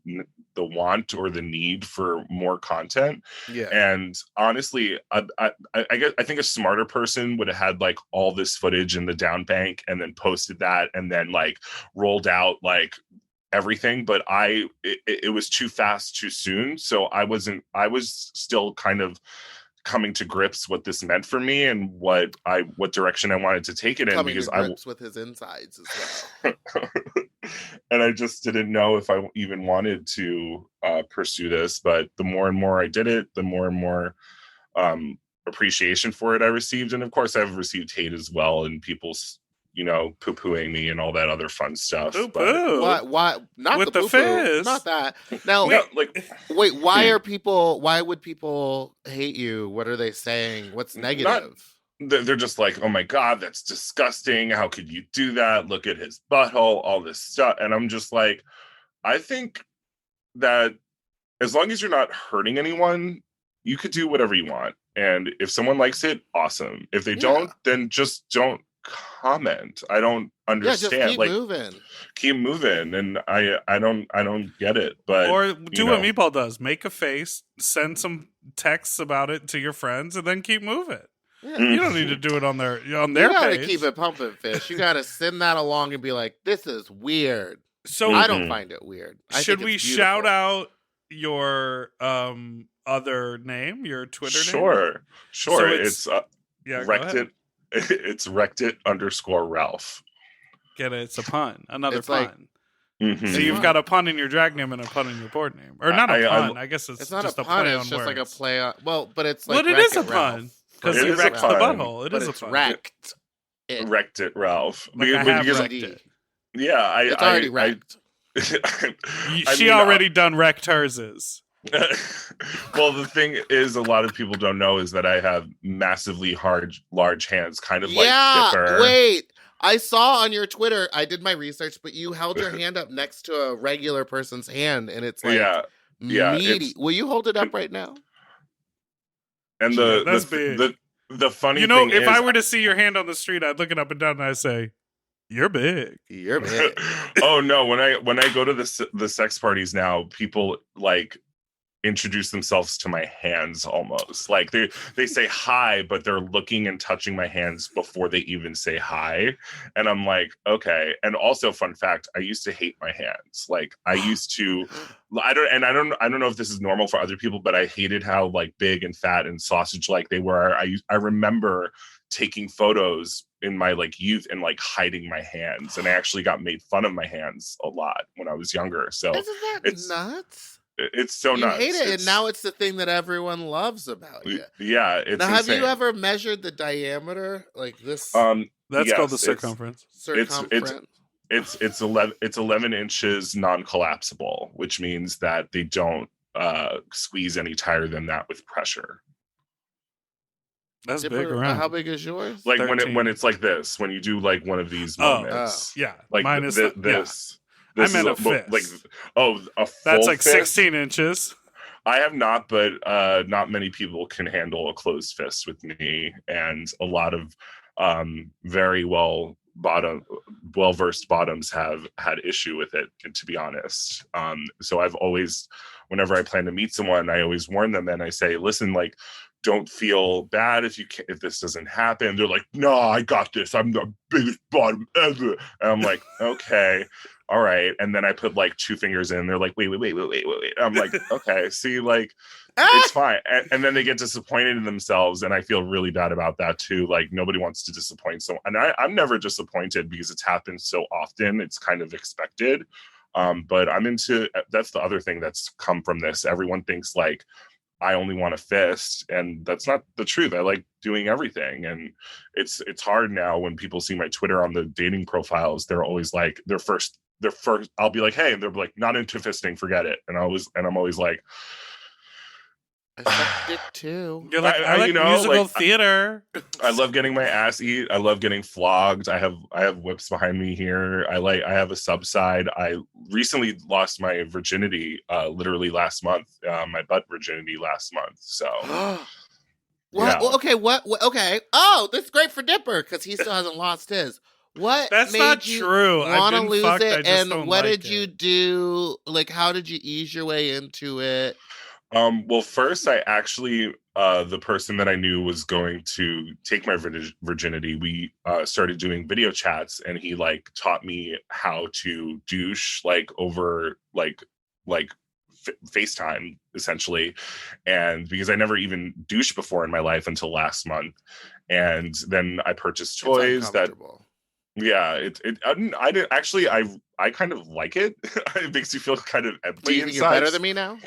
[SPEAKER 4] want or the need for more content. Yeah. And honestly, I think a smarter person would have had like all this footage in the down bank and then posted that and then like rolled out like everything, but it was too fast too soon. So I was still kind of coming to grips what this meant for me and what direction I wanted to take it in, because I was
[SPEAKER 2] with his insides as well.
[SPEAKER 4] And I just didn't know if I even wanted to pursue this. But the more and more I did it, the more and more appreciation for it I received. And of course, I've received hate as well, and people's poo-pooing me and all that other fun stuff.
[SPEAKER 2] But why not
[SPEAKER 1] with
[SPEAKER 2] the
[SPEAKER 1] fizz?
[SPEAKER 2] Not that. Now, wait, why would people hate you? What are they saying? What's negative?
[SPEAKER 4] They're just like, oh my God, that's disgusting. How could you do that? Look at his butthole, all this stuff. And I'm just like, I think that as long as you're not hurting anyone, you could do whatever you want. And if someone likes it, awesome. If they don't, then just don't comment. I don't understand.
[SPEAKER 2] Yeah, just
[SPEAKER 4] keep moving. And I don't get it. But
[SPEAKER 1] or do what Meatball does: make a face, send some texts about it to your friends, and then keep moving. Yeah. You don't need to do it on their page. You gotta
[SPEAKER 2] keep it pumping, fish. You gotta send that along and be like, "This is weird." So I don't find it weird.
[SPEAKER 1] Should we shout out your other name, your Twitter name?
[SPEAKER 4] Sure. So it's
[SPEAKER 1] Rectit.
[SPEAKER 4] It's Rectit_Ralph.
[SPEAKER 1] Get it? It's a pun. Another pun. So you've got a pun in your drag name and a pun in your board name, or not a pun? I guess it's not just a pun.
[SPEAKER 2] It's just
[SPEAKER 1] words.
[SPEAKER 2] like a play on. Well, but it's like.
[SPEAKER 1] But it is a pun because you wrecked the butthole. It is a pun.
[SPEAKER 2] Wrecked.
[SPEAKER 4] Wrecked it, Ralph.
[SPEAKER 1] Like I have wrecked it.
[SPEAKER 4] Yeah,
[SPEAKER 2] It's already wrecked.
[SPEAKER 1] She already done wrecked hers.
[SPEAKER 4] Well, the thing is, a lot of people don't know is that I have massively large hands, kind of like Dipper.
[SPEAKER 2] Wait. I saw on your Twitter, I did my research, but you held your hand up next to a regular person's hand, and it's like meaty. Will you hold it up right now?
[SPEAKER 4] And
[SPEAKER 1] that's big.
[SPEAKER 4] The funny
[SPEAKER 1] thing
[SPEAKER 4] is,
[SPEAKER 1] if I were to see your hand on the street, I'd look it up and down and I'd say, "You're big.
[SPEAKER 2] You're big."
[SPEAKER 4] Oh no! When I go to the sex parties now, people like introduce themselves to my hands almost like they say hi, but they're looking and touching my hands before they even say hi, and I'm like, okay. And also, fun fact, I used to hate my hands. Like I used to, I don't know if this is normal for other people, but I hated how like big and fat and sausage like they were. I remember taking photos in my like youth and like hiding my hands, and I actually got made fun of my hands a lot when I was younger. So
[SPEAKER 2] isn't that nuts?
[SPEAKER 4] It's so nuts.
[SPEAKER 2] You hate it, and now it's the thing that everyone loves about you.
[SPEAKER 4] Yeah, it's
[SPEAKER 2] now. Have
[SPEAKER 4] insane.
[SPEAKER 2] you ever measured the diameter like this?
[SPEAKER 1] That's called the circumference.
[SPEAKER 4] It's 11 inches non-collapsible, which means that they don't squeeze any tighter than that with pressure.
[SPEAKER 1] That's big around.
[SPEAKER 2] How big is yours?
[SPEAKER 4] Like 13. when it's like this, when you do like one of these moments.
[SPEAKER 1] Yeah,
[SPEAKER 4] like
[SPEAKER 1] mine is
[SPEAKER 4] this.
[SPEAKER 1] I meant a fist.
[SPEAKER 4] Like, a full
[SPEAKER 1] that's like
[SPEAKER 4] fist?
[SPEAKER 1] 16 inches.
[SPEAKER 4] I have not, but not many people can handle a closed fist with me, and a lot of very well-versed bottoms have had issue with it, to be honest. So I've always, whenever I plan to meet someone, I always warn them and I say, listen, like, don't feel bad if this doesn't happen. They're like, no, I got this. I'm the biggest bottom ever. And I'm like, okay, all right. And then I put like 2 fingers in. They're like, wait. I'm like, okay, see, like, it's fine. And then they get disappointed in themselves. And I feel really bad about that too. Like nobody wants to disappoint someone. And I'm never disappointed because it's happened so often. It's kind of expected. But that's the other thing that's come from this. Everyone thinks like, I only want a fist, and that's not the truth. I like doing everything, and it's hard now when people see my Twitter on the dating profiles. They're always like, their first. I'll be like, hey, and they're like, not into fisting, forget it. And I'm always like,
[SPEAKER 2] I sucked it too.
[SPEAKER 1] You're like, I like musical theater.
[SPEAKER 4] I love getting my ass eat. I love getting flogged. I have whips behind me here. I have a subside. I recently lost my virginity, literally last month. My butt virginity last month. So.
[SPEAKER 2] What?
[SPEAKER 4] Yeah.
[SPEAKER 2] Well, okay. What? Okay. Oh, that's great for Dipper because he still hasn't lost his. What?
[SPEAKER 1] That's
[SPEAKER 2] made
[SPEAKER 1] not
[SPEAKER 2] you
[SPEAKER 1] true.
[SPEAKER 2] Want to lose
[SPEAKER 1] fucked,
[SPEAKER 2] it? And what
[SPEAKER 1] like
[SPEAKER 2] did you do? Like, how did you ease your way into it?
[SPEAKER 4] Well, first, I actually, the person that I knew was going to take my virginity. We started doing video chats, and he like taught me how to douche like over like FaceTime essentially, and because I never even douched before in my life until last month, and then I purchased toys that. Yeah, I didn't actually. I kind of like it. It makes you feel kind of empty.
[SPEAKER 2] Wait, you think you're better than me now?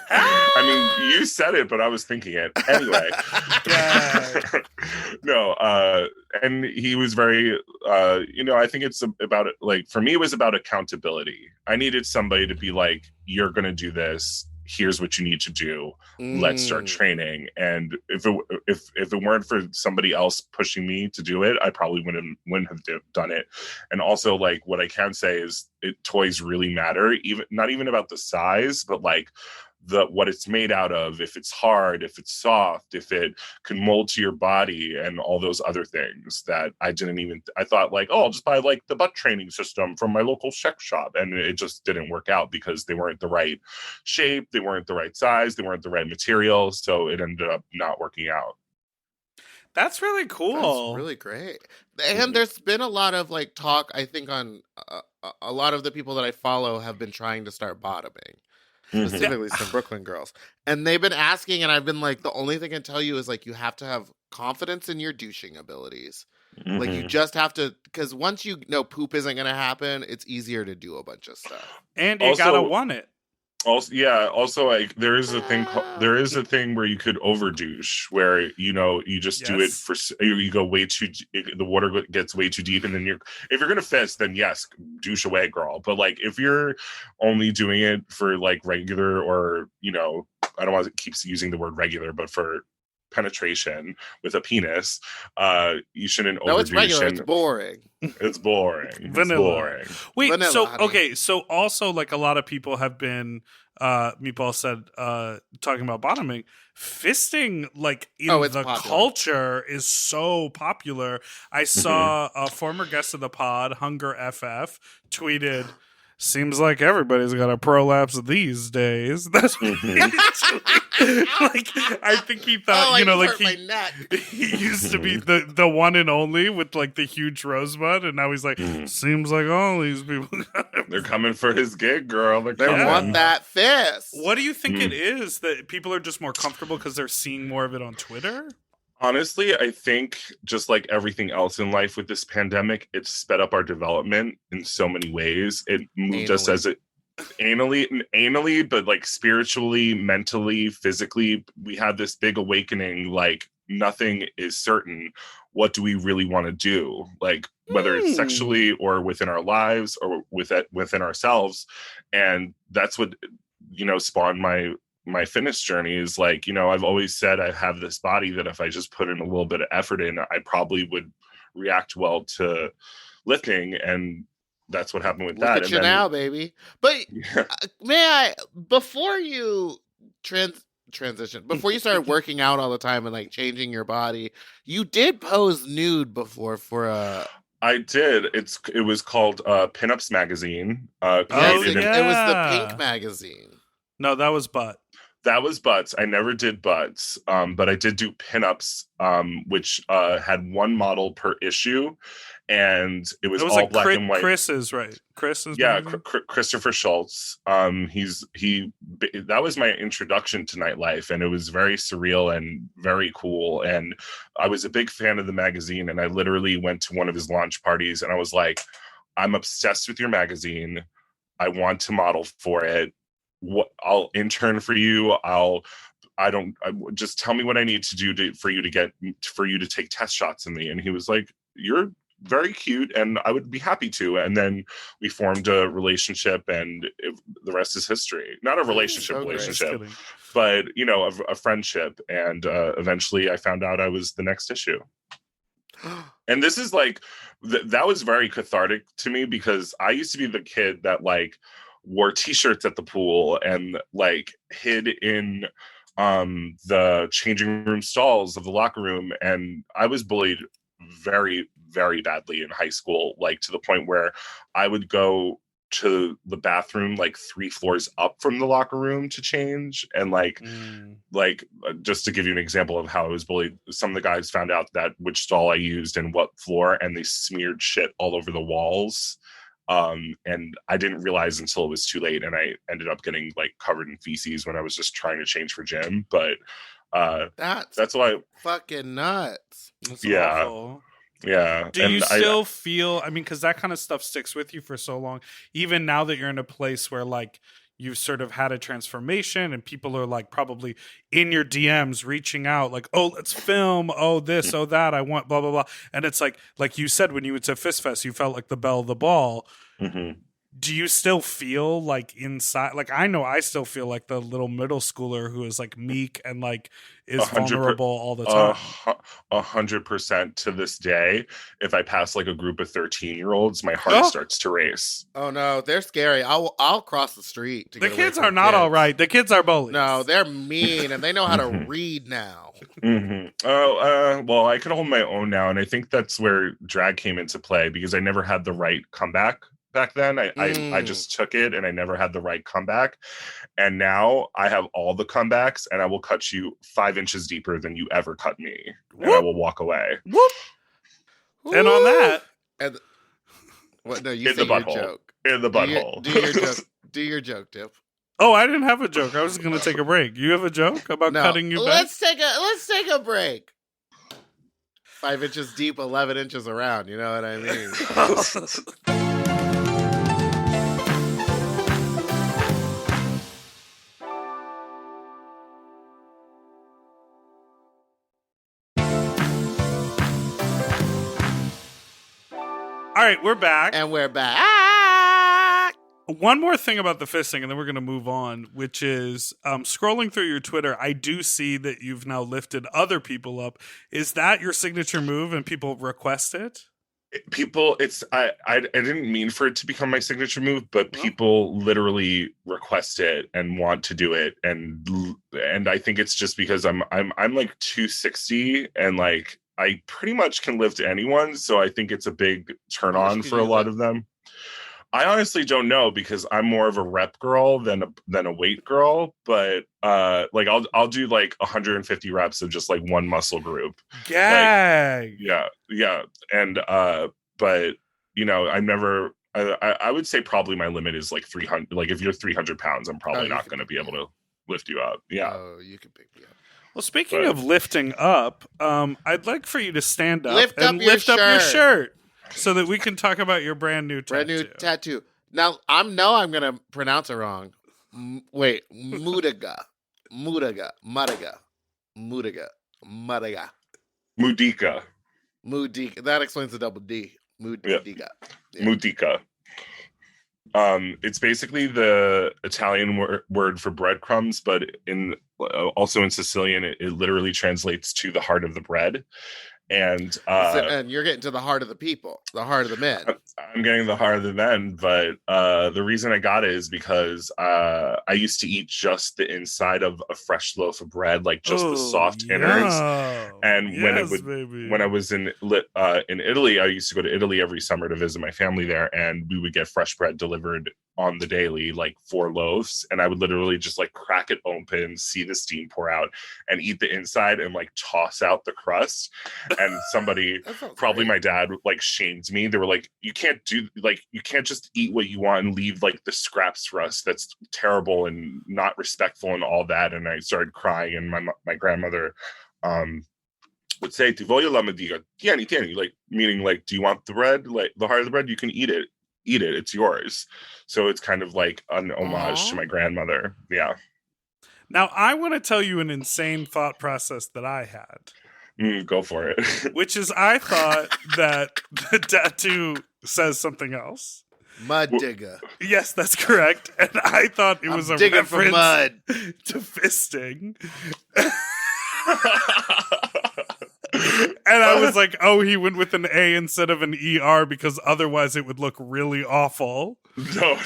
[SPEAKER 4] I mean, you said it, but I was thinking it anyway. No, and he was very. I think it's about it. Like for me, it was about accountability. I needed somebody to be like, "You're going to do this. Here's what you need to do. Let's start training." And if it weren't for somebody else pushing me to do it, I probably wouldn't have done it. And also, like, what I can say is toys really matter, even not even about the size, but like what it's made out of, if it's hard, if it's soft, if it can mold to your body, and all those other things that I thought like, oh, I'll just buy like the butt training system from my local sex shop. And it just didn't work out because they weren't the right shape, they weren't the right size, they weren't the right material. So it ended up not working out.
[SPEAKER 1] That's really cool.
[SPEAKER 2] That's really great. And there's been a lot of like talk, I think, on a lot of the people that I follow have been trying to start bottoming. Specifically some Brooklyn girls. And they've been asking, and I've been like, the only thing I can tell you is like, you have to have confidence in your douching abilities. Like you just have to, because once you know poop isn't going to happen, it's easier to do a bunch of stuff.
[SPEAKER 1] And you gotta want it.
[SPEAKER 4] Also, yeah. Also, like there is a thing. There is a thing where you could over douche, where you just do it
[SPEAKER 1] Yes.
[SPEAKER 4] for you go way too. The water gets way too deep, and then if you're gonna fist, then yes, douche away, girl. But like if you're only doing it for like regular, or I don't want to keep using the word regular, but for penetration with a penis, you shouldn't
[SPEAKER 2] No, it's
[SPEAKER 4] overdouche.
[SPEAKER 2] regular. It's
[SPEAKER 4] And
[SPEAKER 2] boring.
[SPEAKER 4] it's boring. It's
[SPEAKER 1] Vanilla.
[SPEAKER 4] boring.
[SPEAKER 1] Wait,
[SPEAKER 2] Vanilla,
[SPEAKER 1] so
[SPEAKER 2] honey.
[SPEAKER 1] okay, so also like a lot of people have been Meatball said talking about bottoming, fisting like in
[SPEAKER 2] Oh, it's
[SPEAKER 1] the
[SPEAKER 2] popular.
[SPEAKER 1] culture is so popular. I saw a former guest of the pod, Hunger FF, tweeted, "Seems like everybody's got a prolapse these days." That's what he tweeted. Like I think he thought,
[SPEAKER 2] Oh, I
[SPEAKER 1] like
[SPEAKER 2] hurt my neck.
[SPEAKER 1] he used to be the one and only with like the huge rosebud, and now he's like, seems like all these people
[SPEAKER 4] They're coming for his gig, girl.
[SPEAKER 2] They
[SPEAKER 1] Yeah.
[SPEAKER 2] want that fist.
[SPEAKER 1] What do you think it is that people are just more comfortable because they're seeing more of it on Twitter?
[SPEAKER 4] Honestly, I think just like everything else in life with this pandemic, it's sped up our development in so many ways. It moved us as anally, but like spiritually, mentally, physically, we had this big awakening. Like nothing is certain. What do we really want to do? Like whether it's sexually or within our lives or within ourselves. And that's what, spawned my fitness journey is like, I've always said I have this body that if I just put in a little bit of effort in, I probably would react well to lifting. And that's what happened with
[SPEAKER 2] Look
[SPEAKER 4] that.
[SPEAKER 2] at you now, baby. But may I, before you transition, before you started working out all the time and like changing your body, you did pose nude before for a...
[SPEAKER 4] I did. It was called Pinups Magazine.
[SPEAKER 1] Oh,
[SPEAKER 2] it
[SPEAKER 1] yeah.
[SPEAKER 2] was the Pink magazine.
[SPEAKER 1] No, that was butt.
[SPEAKER 4] That was butts. I never did butts, but I did do pinups, which had one model per issue, and it was all
[SPEAKER 1] like
[SPEAKER 4] black and white.
[SPEAKER 1] Chris is right. Chris is
[SPEAKER 4] Christopher Schultz. That was my introduction to nightlife, and it was very surreal and very cool. And I was a big fan of the magazine, and I literally went to one of his launch parties, and I was like, "I'm obsessed with your magazine. I want to model for it. I'll intern for you. Just tell me what I need to do for you to take test shots in me." And he was like, "You're very cute and I would be happy to." And then we formed a relationship, and the rest is history. Not a relationship, but a friendship. And eventually I found out I was the next issue. And this is like, that was very cathartic to me, because I used to be the kid that like wore t-shirts at the pool and like hid in the changing room stalls of the locker room. And I was bullied very, very badly in high school, like to the point where I would go to the bathroom like 3 floors up from the locker room to change. And like just to give you an example of how I was bullied, some of the guys found out that which stall I used and what floor, and they smeared shit all over the walls. And I didn't realize until it was too late, and I ended up getting like covered in feces when I was just trying to change for gym. But that's why
[SPEAKER 2] fucking nuts.
[SPEAKER 1] That's
[SPEAKER 4] yeah.
[SPEAKER 1] awful.
[SPEAKER 4] Yeah.
[SPEAKER 1] Do you still feel, I mean, because that kind of stuff sticks with you for so long, even now that you're in a place where like you've sort of had a transformation and people are like probably in your DMs reaching out like, "Oh, let's film. Oh, this, oh, that. I want blah, blah, blah." And it's like you said, when you went to Fist Fest, you felt like the belle of the ball.
[SPEAKER 4] Mm-hmm.
[SPEAKER 1] Do you still feel like inside? Like, I know I still feel like the little middle schooler who is like meek and like is vulnerable all the time.
[SPEAKER 4] 100% to this day. If I pass like a group of 13-year-olds, my heart starts to race.
[SPEAKER 2] Oh no, they're scary. I'll cross the street.
[SPEAKER 1] The kids are not all right. The kids are bullies.
[SPEAKER 2] No, they're mean and they know how to read now.
[SPEAKER 4] Mm-hmm. Well, I can hold my own now, and I think that's where drag came into play, because I never had the right comeback. Back then, I just took it, and I never had the right comeback. And now I have all the comebacks, and I will cut you 5 inches deeper than you ever cut me. Whoop. And I will walk away.
[SPEAKER 1] Whoop. And on that,
[SPEAKER 2] what? No, you say your joke.
[SPEAKER 4] In the butthole.
[SPEAKER 2] Do your joke. Do your joke, Dip.
[SPEAKER 1] Oh, I didn't have a joke. I was going to take a break. You have a joke about cutting you back?
[SPEAKER 2] Let's take a break. 5 inches deep, 11 inches around. You know what I mean?
[SPEAKER 1] All right, we're back.
[SPEAKER 2] And we're back.
[SPEAKER 1] One more thing about the fisting, and then we're going to move on, which is scrolling through your Twitter, I do see that you've now lifted other people up. Is that your signature move and people request it?
[SPEAKER 4] People, I didn't mean for it to become my signature move, but people literally request it and want to do it, and I think it's just because I'm like 260 and like I pretty much can lift anyone, so I think it's a big turn on for a lot of them. I honestly don't know because I'm more of a rep girl than a weight girl, but like I'll do like 150 reps of just like one muscle group.
[SPEAKER 1] Gag.
[SPEAKER 4] Like, yeah, and but you know, I would say probably my limit is like 300. Like if you're 300 pounds, I'm probably not going to be able to lift you up. Yeah.
[SPEAKER 2] Oh, you can pick me up.
[SPEAKER 1] Well, speaking of lifting up, I'd like for you to stand up
[SPEAKER 2] Lift
[SPEAKER 1] and lift up your shirt. So that we can talk about your brand new
[SPEAKER 2] tattoo. Now, I'm gonna pronounce it wrong. Mudika. That explains the double D. Mudika.
[SPEAKER 4] Yeah. Mudika. It's basically the Italian word for breadcrumbs, but also in Sicilian, it literally translates to the heart of the bread. And
[SPEAKER 2] you're getting to the heart of the people, the heart of the men.
[SPEAKER 4] I'm getting the heart of the men, but the reason I got it is because I used to eat just the inside of a fresh loaf of bread, like just the soft innards. And when I was in Italy, I used to go to Italy every summer to visit my family there, and we would get fresh bread delivered on the daily, like 4 loaves, and I would literally just like crack it open, see the steam pour out, and eat the inside and like toss out the crust. And somebody, probably my dad, like shamed me. They were like, you can't just eat what you want and leave like the scraps for us. That's terrible and not respectful and all that. And I started crying, and my grandmother would say, "Ti voglio la medica, tieni," like meaning like, do you want the bread, like the heart of the bread? You can eat it, it's yours. So it's kind of like an homage to my grandmother. Yeah.
[SPEAKER 1] Now I want to tell you an insane thought process that I had.
[SPEAKER 4] Go for it.
[SPEAKER 1] Which is, I thought that the tattoo says something else.
[SPEAKER 2] Mud digger.
[SPEAKER 1] Yes, that's correct. And I thought it was a reference
[SPEAKER 2] for mud
[SPEAKER 1] to fisting. And I was like, oh, he went with an A instead of an ER because otherwise it would look really awful.
[SPEAKER 4] No.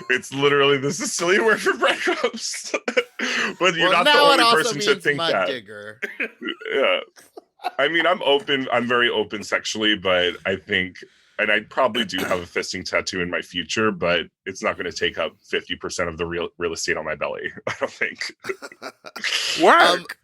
[SPEAKER 4] It's literally the Sicilian word for breadcrumbs. But you're not the only person to think that.
[SPEAKER 2] Digger.
[SPEAKER 4] Yeah. I mean, I'm very open sexually, but I think, and I probably do have a fisting tattoo in my future, but it's not going to take up 50% of the real estate on my belly, I don't think.
[SPEAKER 1] Work!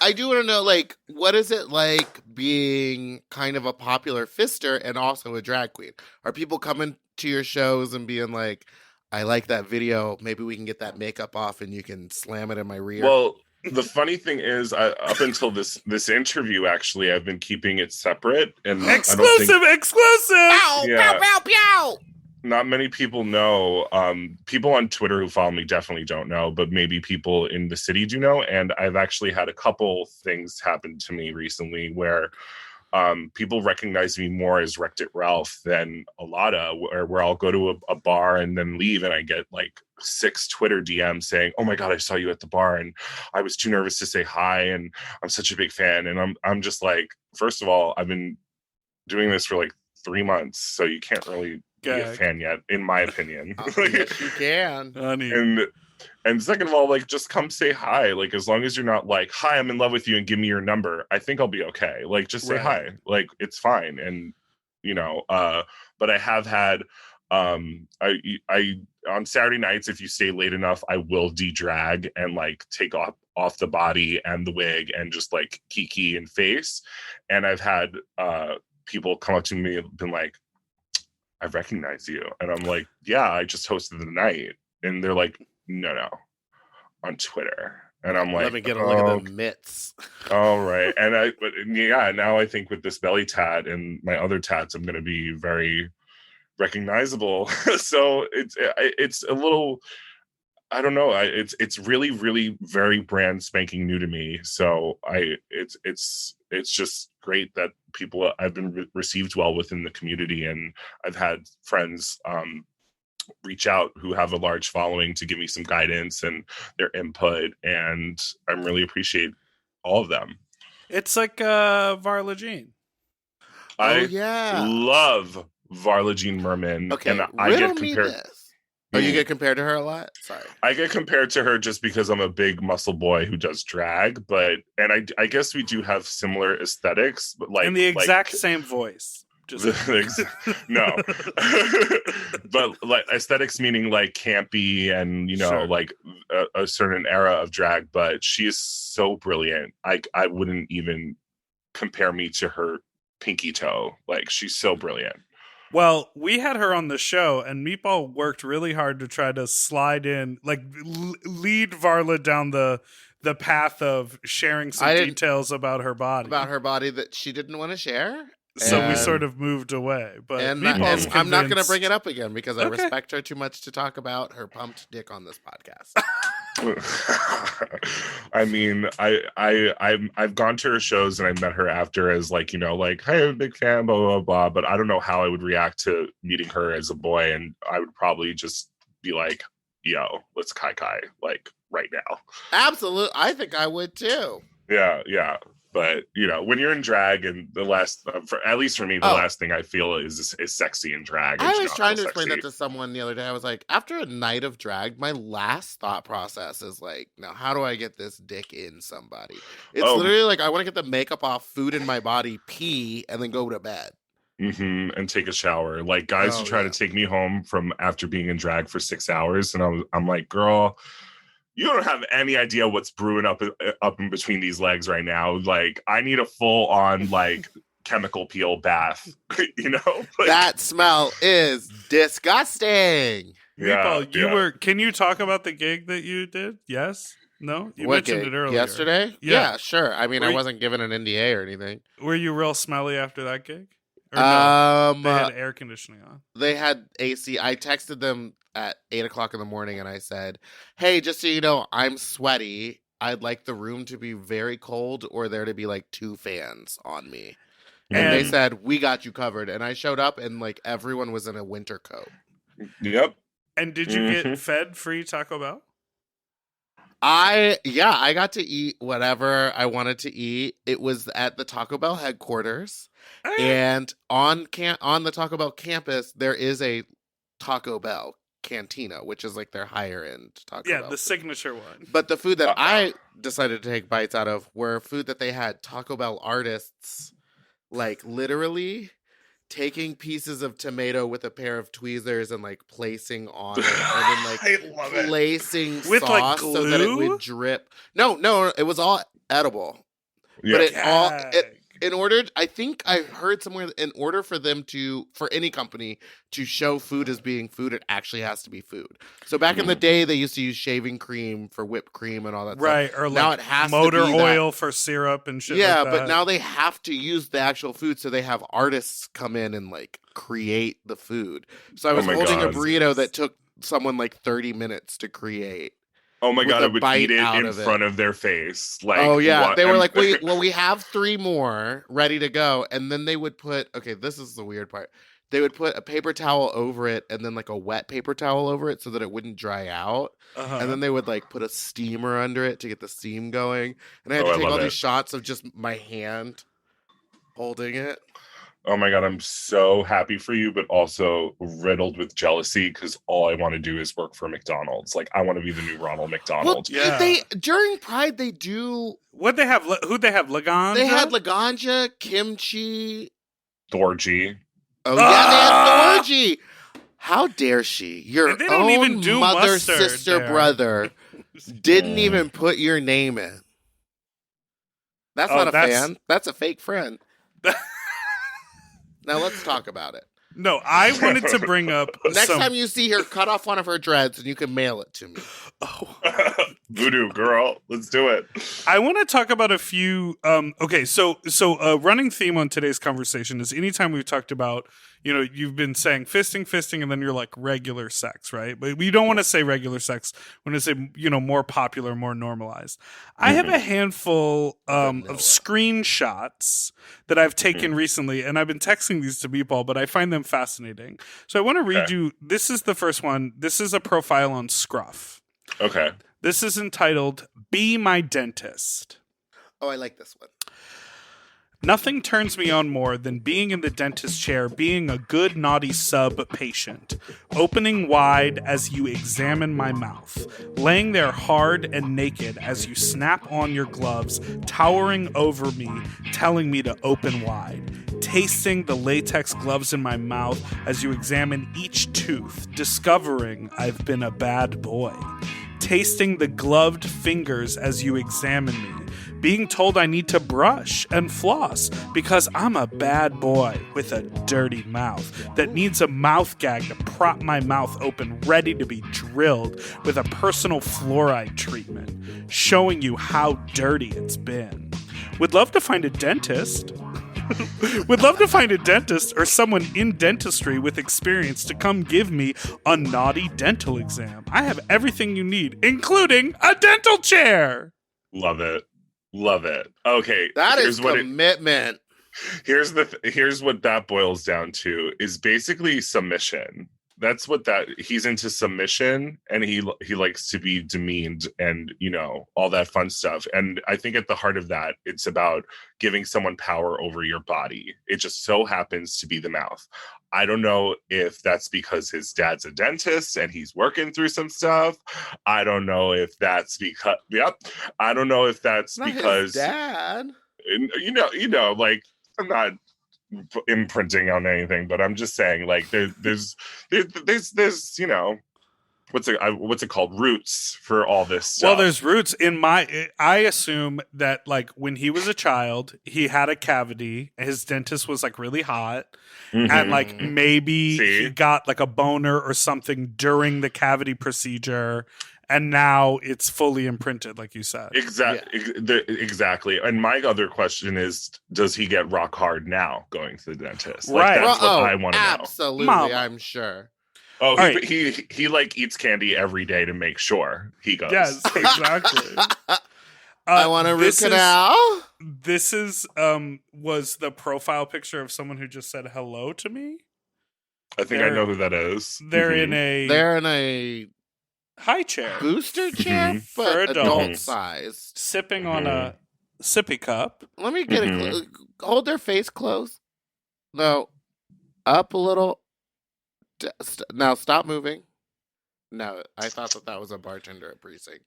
[SPEAKER 2] I do want to know, like, what is it like being kind of a popular fister and also a drag queen? Are people coming to your shows and being like, I like that video, maybe we can get that makeup off and you can slam it in my rear?
[SPEAKER 4] Well, the funny thing is, up until this interview, actually, I've been keeping it separate. And
[SPEAKER 1] exclusive!
[SPEAKER 2] Pow,
[SPEAKER 4] yeah,
[SPEAKER 2] pow, pow, pow!
[SPEAKER 4] Not many people know. People on Twitter who follow me definitely don't know, but maybe people in the city do know. And I've actually had a couple things happen to me recently where people recognize me more as Wrecked-It Ralph than Alotta, where I'll go to a bar and then leave and I get like 6 Twitter DMs saying, "Oh my God, I saw you at the bar and I was too nervous to say hi and I'm such a big fan." And I'm just like, first of all, I've been doing this for like 3 months, so you can't really be a fan yet, in my opinion.
[SPEAKER 2] Yes, you can.
[SPEAKER 1] Honey.
[SPEAKER 4] And second of all, like, just come say hi. Like, as long as you're not like, "Hi, I'm in love with you," and give me your number, I think I'll be okay. Like, just say hi. Like, it's fine. And you know, but I have had I on Saturday nights, if you stay late enough, I will de-drag and like take off the body and the wig and just like kiki and face. And I've had people come up to me and been like, "I recognize you," and I'm like, "Yeah, I just hosted the night." And they're like, no, on Twitter. And I'm like,
[SPEAKER 2] let me get a look at the mitts.
[SPEAKER 4] All right. But now I think with this belly tat and my other tats, I'm going to be very recognizable. So it's a little, I don't know. It's really, really very brand spanking new to me. So it's just great that people I've been received well within the community, and I've had friends reach out who have a large following to give me some guidance and their input, and I'm really appreciate all of them.
[SPEAKER 1] It's like Varla Jean.
[SPEAKER 4] I
[SPEAKER 2] yeah.
[SPEAKER 4] love Varla Jean Merman,
[SPEAKER 2] Okay,
[SPEAKER 4] and I
[SPEAKER 2] riddle
[SPEAKER 4] get
[SPEAKER 2] me
[SPEAKER 4] compared.
[SPEAKER 2] this. Oh, you get compared to her a lot? Sorry.
[SPEAKER 4] I get compared to her just because I'm a big muscle boy who does drag, and I guess we do have similar aesthetics, but like
[SPEAKER 1] in the exact same voice. Just
[SPEAKER 4] no, but like aesthetics meaning like campy and
[SPEAKER 1] Sure.
[SPEAKER 4] like a certain era of drag. But she is so brilliant. I wouldn't even compare me to her pinky toe. Like she's so brilliant.
[SPEAKER 1] Well, we had her on the show, and Meatball worked really hard to try to slide in, like, lead Varla down the path of sharing some details about her body.
[SPEAKER 2] About her body that she didn't want to share.
[SPEAKER 1] So we sort of moved away. But
[SPEAKER 2] and I'm not going to bring it up again because I respect her too much to talk about her pumped dick on this podcast.
[SPEAKER 4] I mean, I've gone to her shows and I met her after as like, like, hey, I'm a big fan, blah, blah, blah. But I don't know how I would react to meeting her as a boy. And I would probably just be like, yo, let's kai like right now.
[SPEAKER 2] Absolutely. I think I would too.
[SPEAKER 4] Yeah. But when you're in drag, and the last, at least for me, the last thing I feel is sexy in drag.
[SPEAKER 2] I was trying to explain that to someone the other day. I was like, after a night of drag, my last thought process is like, now how do I get this dick in somebody? It's literally like I want to get the makeup off, food in my body, pee, and then go to bed.
[SPEAKER 4] And take a shower. Like guys who try to take me home from after being in drag for 6 hours, and I'm like, girl, you don't have any idea what's brewing up in between these legs right now. Like, I need a full on like chemical peel bath. Like,
[SPEAKER 2] that smell is disgusting.
[SPEAKER 1] Meatball, Can you talk about the gig that you did? Yes. No, you mentioned it earlier.
[SPEAKER 2] Yesterday. Yeah, sure. I mean, I wasn't given an NDA or anything.
[SPEAKER 1] Were you real smelly after that gig? Or no? They had air conditioning on.
[SPEAKER 2] They had AC. I texted them at 8:00 in the morning and I said, hey, just so you know, I'm sweaty. I'd like the room to be very cold or there to be like 2 fans on me. And they said, we got you covered. And I showed up and like everyone was in a winter coat.
[SPEAKER 4] Yep.
[SPEAKER 1] And did you get fed free Taco Bell?
[SPEAKER 2] I got to eat whatever I wanted to eat. It was at the Taco Bell headquarters. And on the Taco Bell campus, there is a Taco Bell cantina, which is like their higher end Taco Bell.
[SPEAKER 1] Yeah, the signature one.
[SPEAKER 2] But the food that I decided to take bites out of were food that they had Taco Bell artists, like literally taking pieces of tomato with a pair of tweezers and like placing on it, and then like placing
[SPEAKER 1] with
[SPEAKER 2] sauce
[SPEAKER 1] like glue?
[SPEAKER 2] So that it would drip. No, it was all edible.
[SPEAKER 4] Yeah.
[SPEAKER 2] But I think I heard somewhere, in order for any company to show food as being food, it actually has to be food. So back in the day, they used to use shaving cream for whipped cream and all that
[SPEAKER 1] right,
[SPEAKER 2] stuff.
[SPEAKER 1] Or
[SPEAKER 2] now
[SPEAKER 1] like
[SPEAKER 2] it has
[SPEAKER 1] motor
[SPEAKER 2] to be
[SPEAKER 1] oil for syrup and shit
[SPEAKER 2] yeah,
[SPEAKER 1] like that.
[SPEAKER 2] but now they have to use the actual food, so they have artists come in and like create the food. So I was holding a burrito that took someone like 30 minutes to create.
[SPEAKER 4] Oh my God, I would eat it in front of their face. Like,
[SPEAKER 2] oh yeah, they were like, we have 3 more ready to go. And then they would put, okay, this is the weird part. They would put a paper towel over it and then like a wet paper towel over it so that it wouldn't dry out. And then they would like put a steamer under it to get the steam going. And I had to take all these shots of just my hand holding it.
[SPEAKER 4] Oh my God, I'm so happy for you, but also riddled with jealousy because all I want to do is work for McDonald's. Like, I want to be the new Ronald McDonald.
[SPEAKER 2] Well, during Pride, they do...
[SPEAKER 1] Who'd they have? Who'd they have? Laganja?
[SPEAKER 2] They had Laganja, kimchi...
[SPEAKER 4] Thorgy.
[SPEAKER 2] Oh, yeah, they had Thorgy! How dare she? Your own even do mother, sister, brother didn't even put your name in. That's not a fan. That's a fake friend. Now let's talk about it.
[SPEAKER 1] No, I wanted to bring up
[SPEAKER 2] Next time you see her, cut off one of her dreads and you can mail it to me.
[SPEAKER 1] Oh.
[SPEAKER 4] Voodoo girl, let's do it.
[SPEAKER 1] I want to talk about a few. Okay, so a running theme on today's conversation is anytime we've talked about, you've been saying fisting, and then you're like regular sex, right? But we don't want to say regular sex. We want to say more popular, more normalized. I have a handful of screenshots that I've taken recently, and I've been texting these to people, but I find them fascinating. So I want to read you. This is the first one. This is a profile on Scruff.
[SPEAKER 4] Okay.
[SPEAKER 1] This is entitled "Be My Dentist."
[SPEAKER 2] Oh, I like this one.
[SPEAKER 1] Nothing turns me on more than being in the dentist chair, being a good naughty sub patient, opening wide as you examine my mouth, laying there hard and naked as you snap on your gloves, towering over me, telling me to open wide, tasting the latex gloves in my mouth as you examine each tooth, discovering I've been a bad boy, tasting the gloved fingers as you examine me, being told I need to brush and floss because I'm a bad boy with a dirty mouth that needs a mouth gag to prop my mouth open, ready to be drilled with a personal fluoride treatment, showing you how dirty it's been. Would love to find a dentist. Would love to find a dentist or someone in dentistry with experience to come give me a naughty dental exam. I have everything you need, including a dental chair.
[SPEAKER 4] Love it. Love it. Okay.
[SPEAKER 2] That is commitment.
[SPEAKER 4] Here's what that boils down to is basically submission. That's what he's into submission, and he likes to be demeaned and all that fun stuff. And I think at the heart of that, it's about giving someone power over your body. It just so happens to be the mouth. I don't know if that's because his dad's a dentist and he's working through some stuff. I don't know if that's because I don't know if that's
[SPEAKER 2] not
[SPEAKER 4] because
[SPEAKER 2] his dad.
[SPEAKER 4] Like, I'm not imprinting on anything, but I'm just saying, like, there's what's it called, roots for all this stuff.
[SPEAKER 1] Well, there's roots I assume that, like, when he was a child, he had a cavity, his dentist was like really hot, and like maybe he got like a boner or something during the cavity procedure, and now it's fully imprinted, like you said.
[SPEAKER 4] Exactly. And my other question is, does he get rock hard now going to the dentist?
[SPEAKER 1] Right.
[SPEAKER 4] Like, that's what I want to know.
[SPEAKER 2] Absolutely,
[SPEAKER 1] Mama.
[SPEAKER 2] I'm sure.
[SPEAKER 4] Oh,
[SPEAKER 1] right.
[SPEAKER 4] he like eats candy every day to make sure he goes.
[SPEAKER 1] Yes, exactly.
[SPEAKER 2] I want a root canal.
[SPEAKER 1] This is was the profile picture of someone who just said hello to me.
[SPEAKER 4] I think I know who that is.
[SPEAKER 1] They're in a high chair,
[SPEAKER 2] booster chair, but
[SPEAKER 1] for
[SPEAKER 2] adult sized,
[SPEAKER 1] sipping on a sippy cup.
[SPEAKER 2] Let me get it. Hold their face close. No, up a little. Now stop moving. No, I thought that was a bartender at Precinct.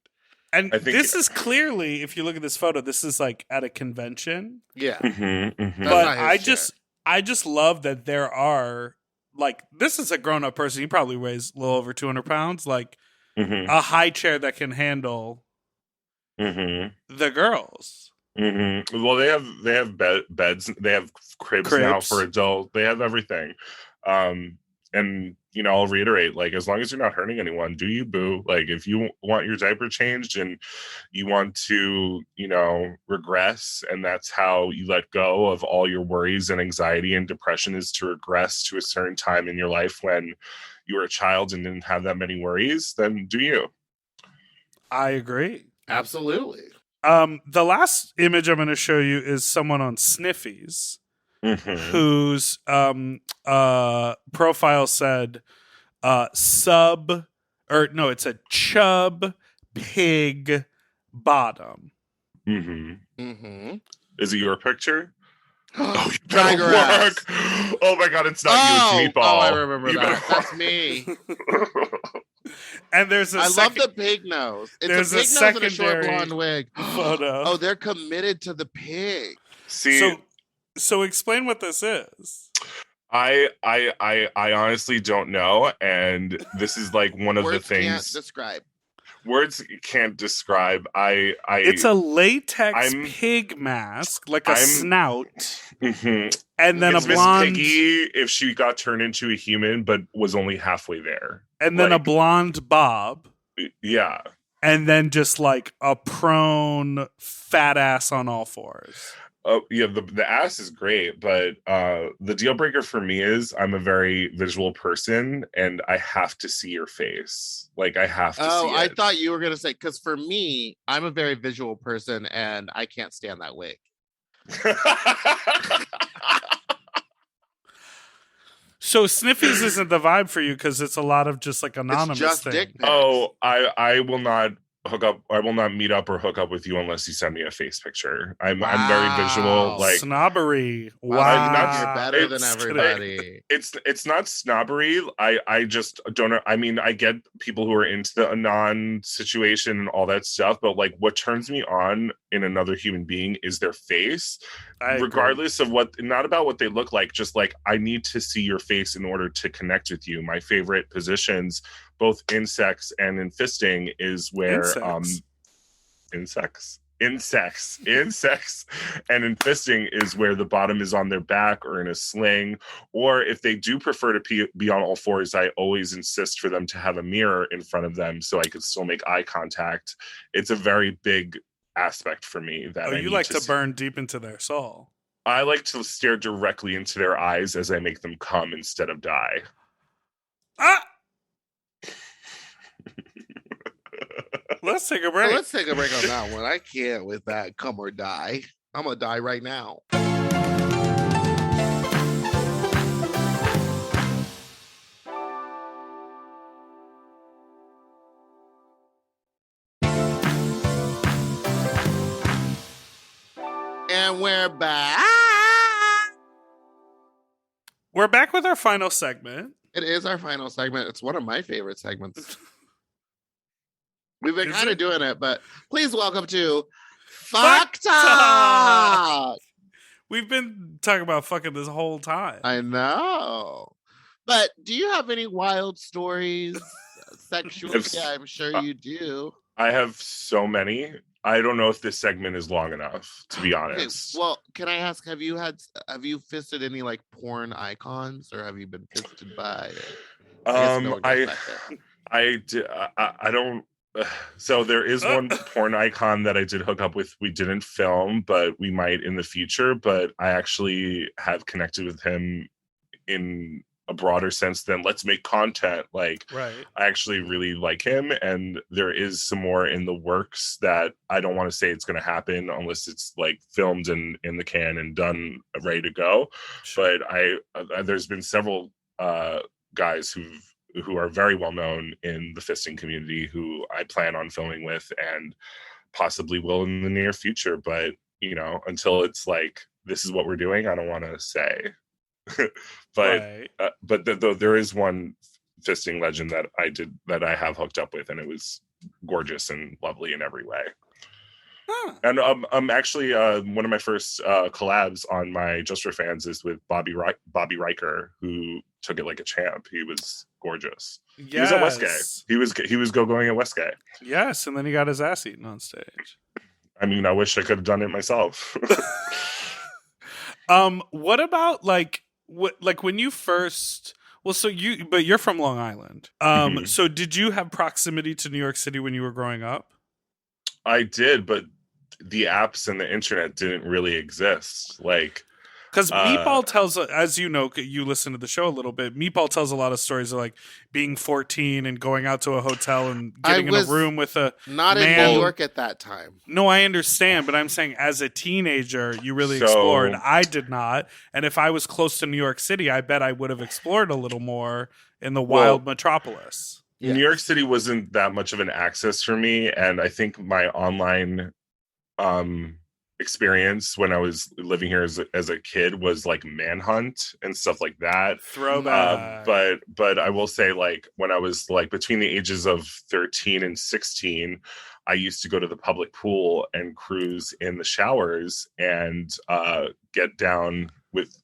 [SPEAKER 1] And this is clearly, if you look at this photo, this is like at a convention.
[SPEAKER 2] Yeah.
[SPEAKER 1] But I just love that there are, like, this is a grown-up person. He probably weighs a little over 200 pounds. Like, a high chair that can handle the girls.
[SPEAKER 4] Well, they have beds. They have cribs now for adults. They have everything. And I'll reiterate, like, as long as you're not hurting anyone, do you, boo? Like, if you want your diaper changed and you want to, regress, and that's how you let go of all your worries and anxiety and depression, is to regress to a certain time in your life when you were a child and didn't have that many worries, then do you. I
[SPEAKER 1] agree.
[SPEAKER 2] Absolutely.
[SPEAKER 1] The last image I'm going to show you is someone on Sniffies. Whose profile said it said chub pig bottom.
[SPEAKER 4] Is it your picture? Oh, you better work. Oh my god, it's not you, it's Meatball.
[SPEAKER 2] Oh, I remember that. That's me.
[SPEAKER 1] And there's
[SPEAKER 2] I love the pig nose. It's a pig nose and a short blonde wig.
[SPEAKER 1] Photo.
[SPEAKER 2] Oh, they're committed to the pig.
[SPEAKER 4] See,
[SPEAKER 1] So explain what this is.
[SPEAKER 4] I honestly don't know, and this is like one of the things.
[SPEAKER 2] Can't describe.
[SPEAKER 4] Words can't describe.
[SPEAKER 1] It's a latex
[SPEAKER 4] I'm-
[SPEAKER 1] pig mask, like a
[SPEAKER 4] I'm-
[SPEAKER 1] snout,
[SPEAKER 4] Mhm.
[SPEAKER 1] and then
[SPEAKER 4] It's
[SPEAKER 1] a
[SPEAKER 4] Miss
[SPEAKER 1] blonde,
[SPEAKER 4] Piggy if she got turned into a human, but was only halfway there.
[SPEAKER 1] and then a
[SPEAKER 4] Like,
[SPEAKER 1] blonde bob,
[SPEAKER 4] yeah.
[SPEAKER 1] and then just like a prone fat ass on all fours.
[SPEAKER 4] Oh yeah, the ass is great, but the deal breaker for me is I'm a very visual person, and I have to see your face. Like I have to see
[SPEAKER 2] Oh, I
[SPEAKER 4] it.
[SPEAKER 2] thought you were gonna say, because for me, I'm a very visual person and I can't stand that wig.
[SPEAKER 1] So Sniffies isn't the vibe for you because it's a lot of just like anonymous
[SPEAKER 2] It's just
[SPEAKER 1] thing.
[SPEAKER 2] dick pics.
[SPEAKER 4] Oh, I will not hook up. I will not meet up or hook up with you unless you send me a face picture. I'm very visual.
[SPEAKER 2] Wow.
[SPEAKER 4] Like
[SPEAKER 1] snobbery.
[SPEAKER 2] Wow,
[SPEAKER 1] Wow.
[SPEAKER 2] you're better than
[SPEAKER 4] It's-
[SPEAKER 2] everybody.
[SPEAKER 4] it's not snobbery. I just don't know. I mean, I get people who are into the anon situation and all that stuff, but like what turns me on in another human being is their face,
[SPEAKER 1] I agree.
[SPEAKER 4] regardless of what, not about what they look like, just like I need to see your face in order to connect with you. My favorite positions, both in sex and in fisting, is where
[SPEAKER 1] Insects.
[SPEAKER 4] insects and in fisting is where the bottom is on their back or in a sling, or if they do prefer to be on all fours, I always insist for them to have a mirror in front of them so I could still make eye contact. It's a very big aspect for me that
[SPEAKER 1] You like to burn deep into their soul.
[SPEAKER 4] I like to stare directly into their eyes as I make them come instead of die.
[SPEAKER 1] Ah! Let's take a break.
[SPEAKER 2] Well, let's take a break on that one. I can't with that come or die. I'm gonna die right now. And we're back.
[SPEAKER 1] We're back with our final segment.
[SPEAKER 2] It is our final segment. It's one of my favorite segments. We've been
[SPEAKER 1] Is
[SPEAKER 2] kind of
[SPEAKER 1] it?
[SPEAKER 2] doing it, but please welcome to
[SPEAKER 1] Fuck
[SPEAKER 2] Fuck Talk.
[SPEAKER 1] We've been talking about fucking this whole time.
[SPEAKER 2] I know. But do you have any wild stories sexually? Yeah, I'm sure you do.
[SPEAKER 4] I have so many. I don't know if this segment is long enough, to be
[SPEAKER 2] Okay,
[SPEAKER 4] honest.
[SPEAKER 2] well, can I ask, have you fisted any like porn icons, or have you been fisted by? I guess no one goes back there.
[SPEAKER 4] I don't. So there is one porn icon that I did hook up with. We didn't film, but we might in the future. But I actually have connected with him in a broader sense than let's make content. Like,
[SPEAKER 1] Right.
[SPEAKER 4] I actually really like him, and there is some more in the works that I don't want to say it's going to happen unless it's like filmed and in the can and done, ready to go.
[SPEAKER 1] Sure.
[SPEAKER 4] But there's been several guys who are very well known in the fisting community who I plan on filming with and possibly will in the near future. But until it's like this is what we're doing, I don't want to say. But
[SPEAKER 1] Right.
[SPEAKER 4] there is one fisting legend that I have hooked up with, and it was gorgeous and lovely in every way.
[SPEAKER 1] Huh.
[SPEAKER 4] And I'm actually one of my first collabs on my Just for Fans is with Bobby Riker, who took it like a champ. He was gorgeous.
[SPEAKER 1] Yes.
[SPEAKER 4] He was at Westgate. He was going at Westgate.
[SPEAKER 1] Yes, and then he got his ass eaten on stage.
[SPEAKER 4] I mean, I wish I could have done it myself.
[SPEAKER 1] What about like when you first? Well, but you're from Long Island.
[SPEAKER 4] Mhm.
[SPEAKER 1] So did you have proximity to New York City when you were growing up?
[SPEAKER 4] I did, but the apps and the internet didn't really exist. Like,
[SPEAKER 1] Because Meatball tells, as you know, you listen to the show a little bit. Meatball tells a lot of stories of like being 14 and going out to a hotel and getting in a room with a
[SPEAKER 2] Not
[SPEAKER 1] man.
[SPEAKER 2] in New York at that time.
[SPEAKER 1] No, I understand, but I'm saying as a teenager, you really
[SPEAKER 4] So-
[SPEAKER 1] explored. I did not, and if I was close to New York City, I bet I would have explored a little more in the wild metropolis.
[SPEAKER 2] Yeah.
[SPEAKER 4] New York City wasn't that much of an access for me, and I think my online experience when I was living here as a kid was like Manhunt and stuff like that.
[SPEAKER 1] Throwback.
[SPEAKER 4] But I will say, like, when I was like between the ages of 13 and 16, I used to go to the public pool and cruise in the showers and get down with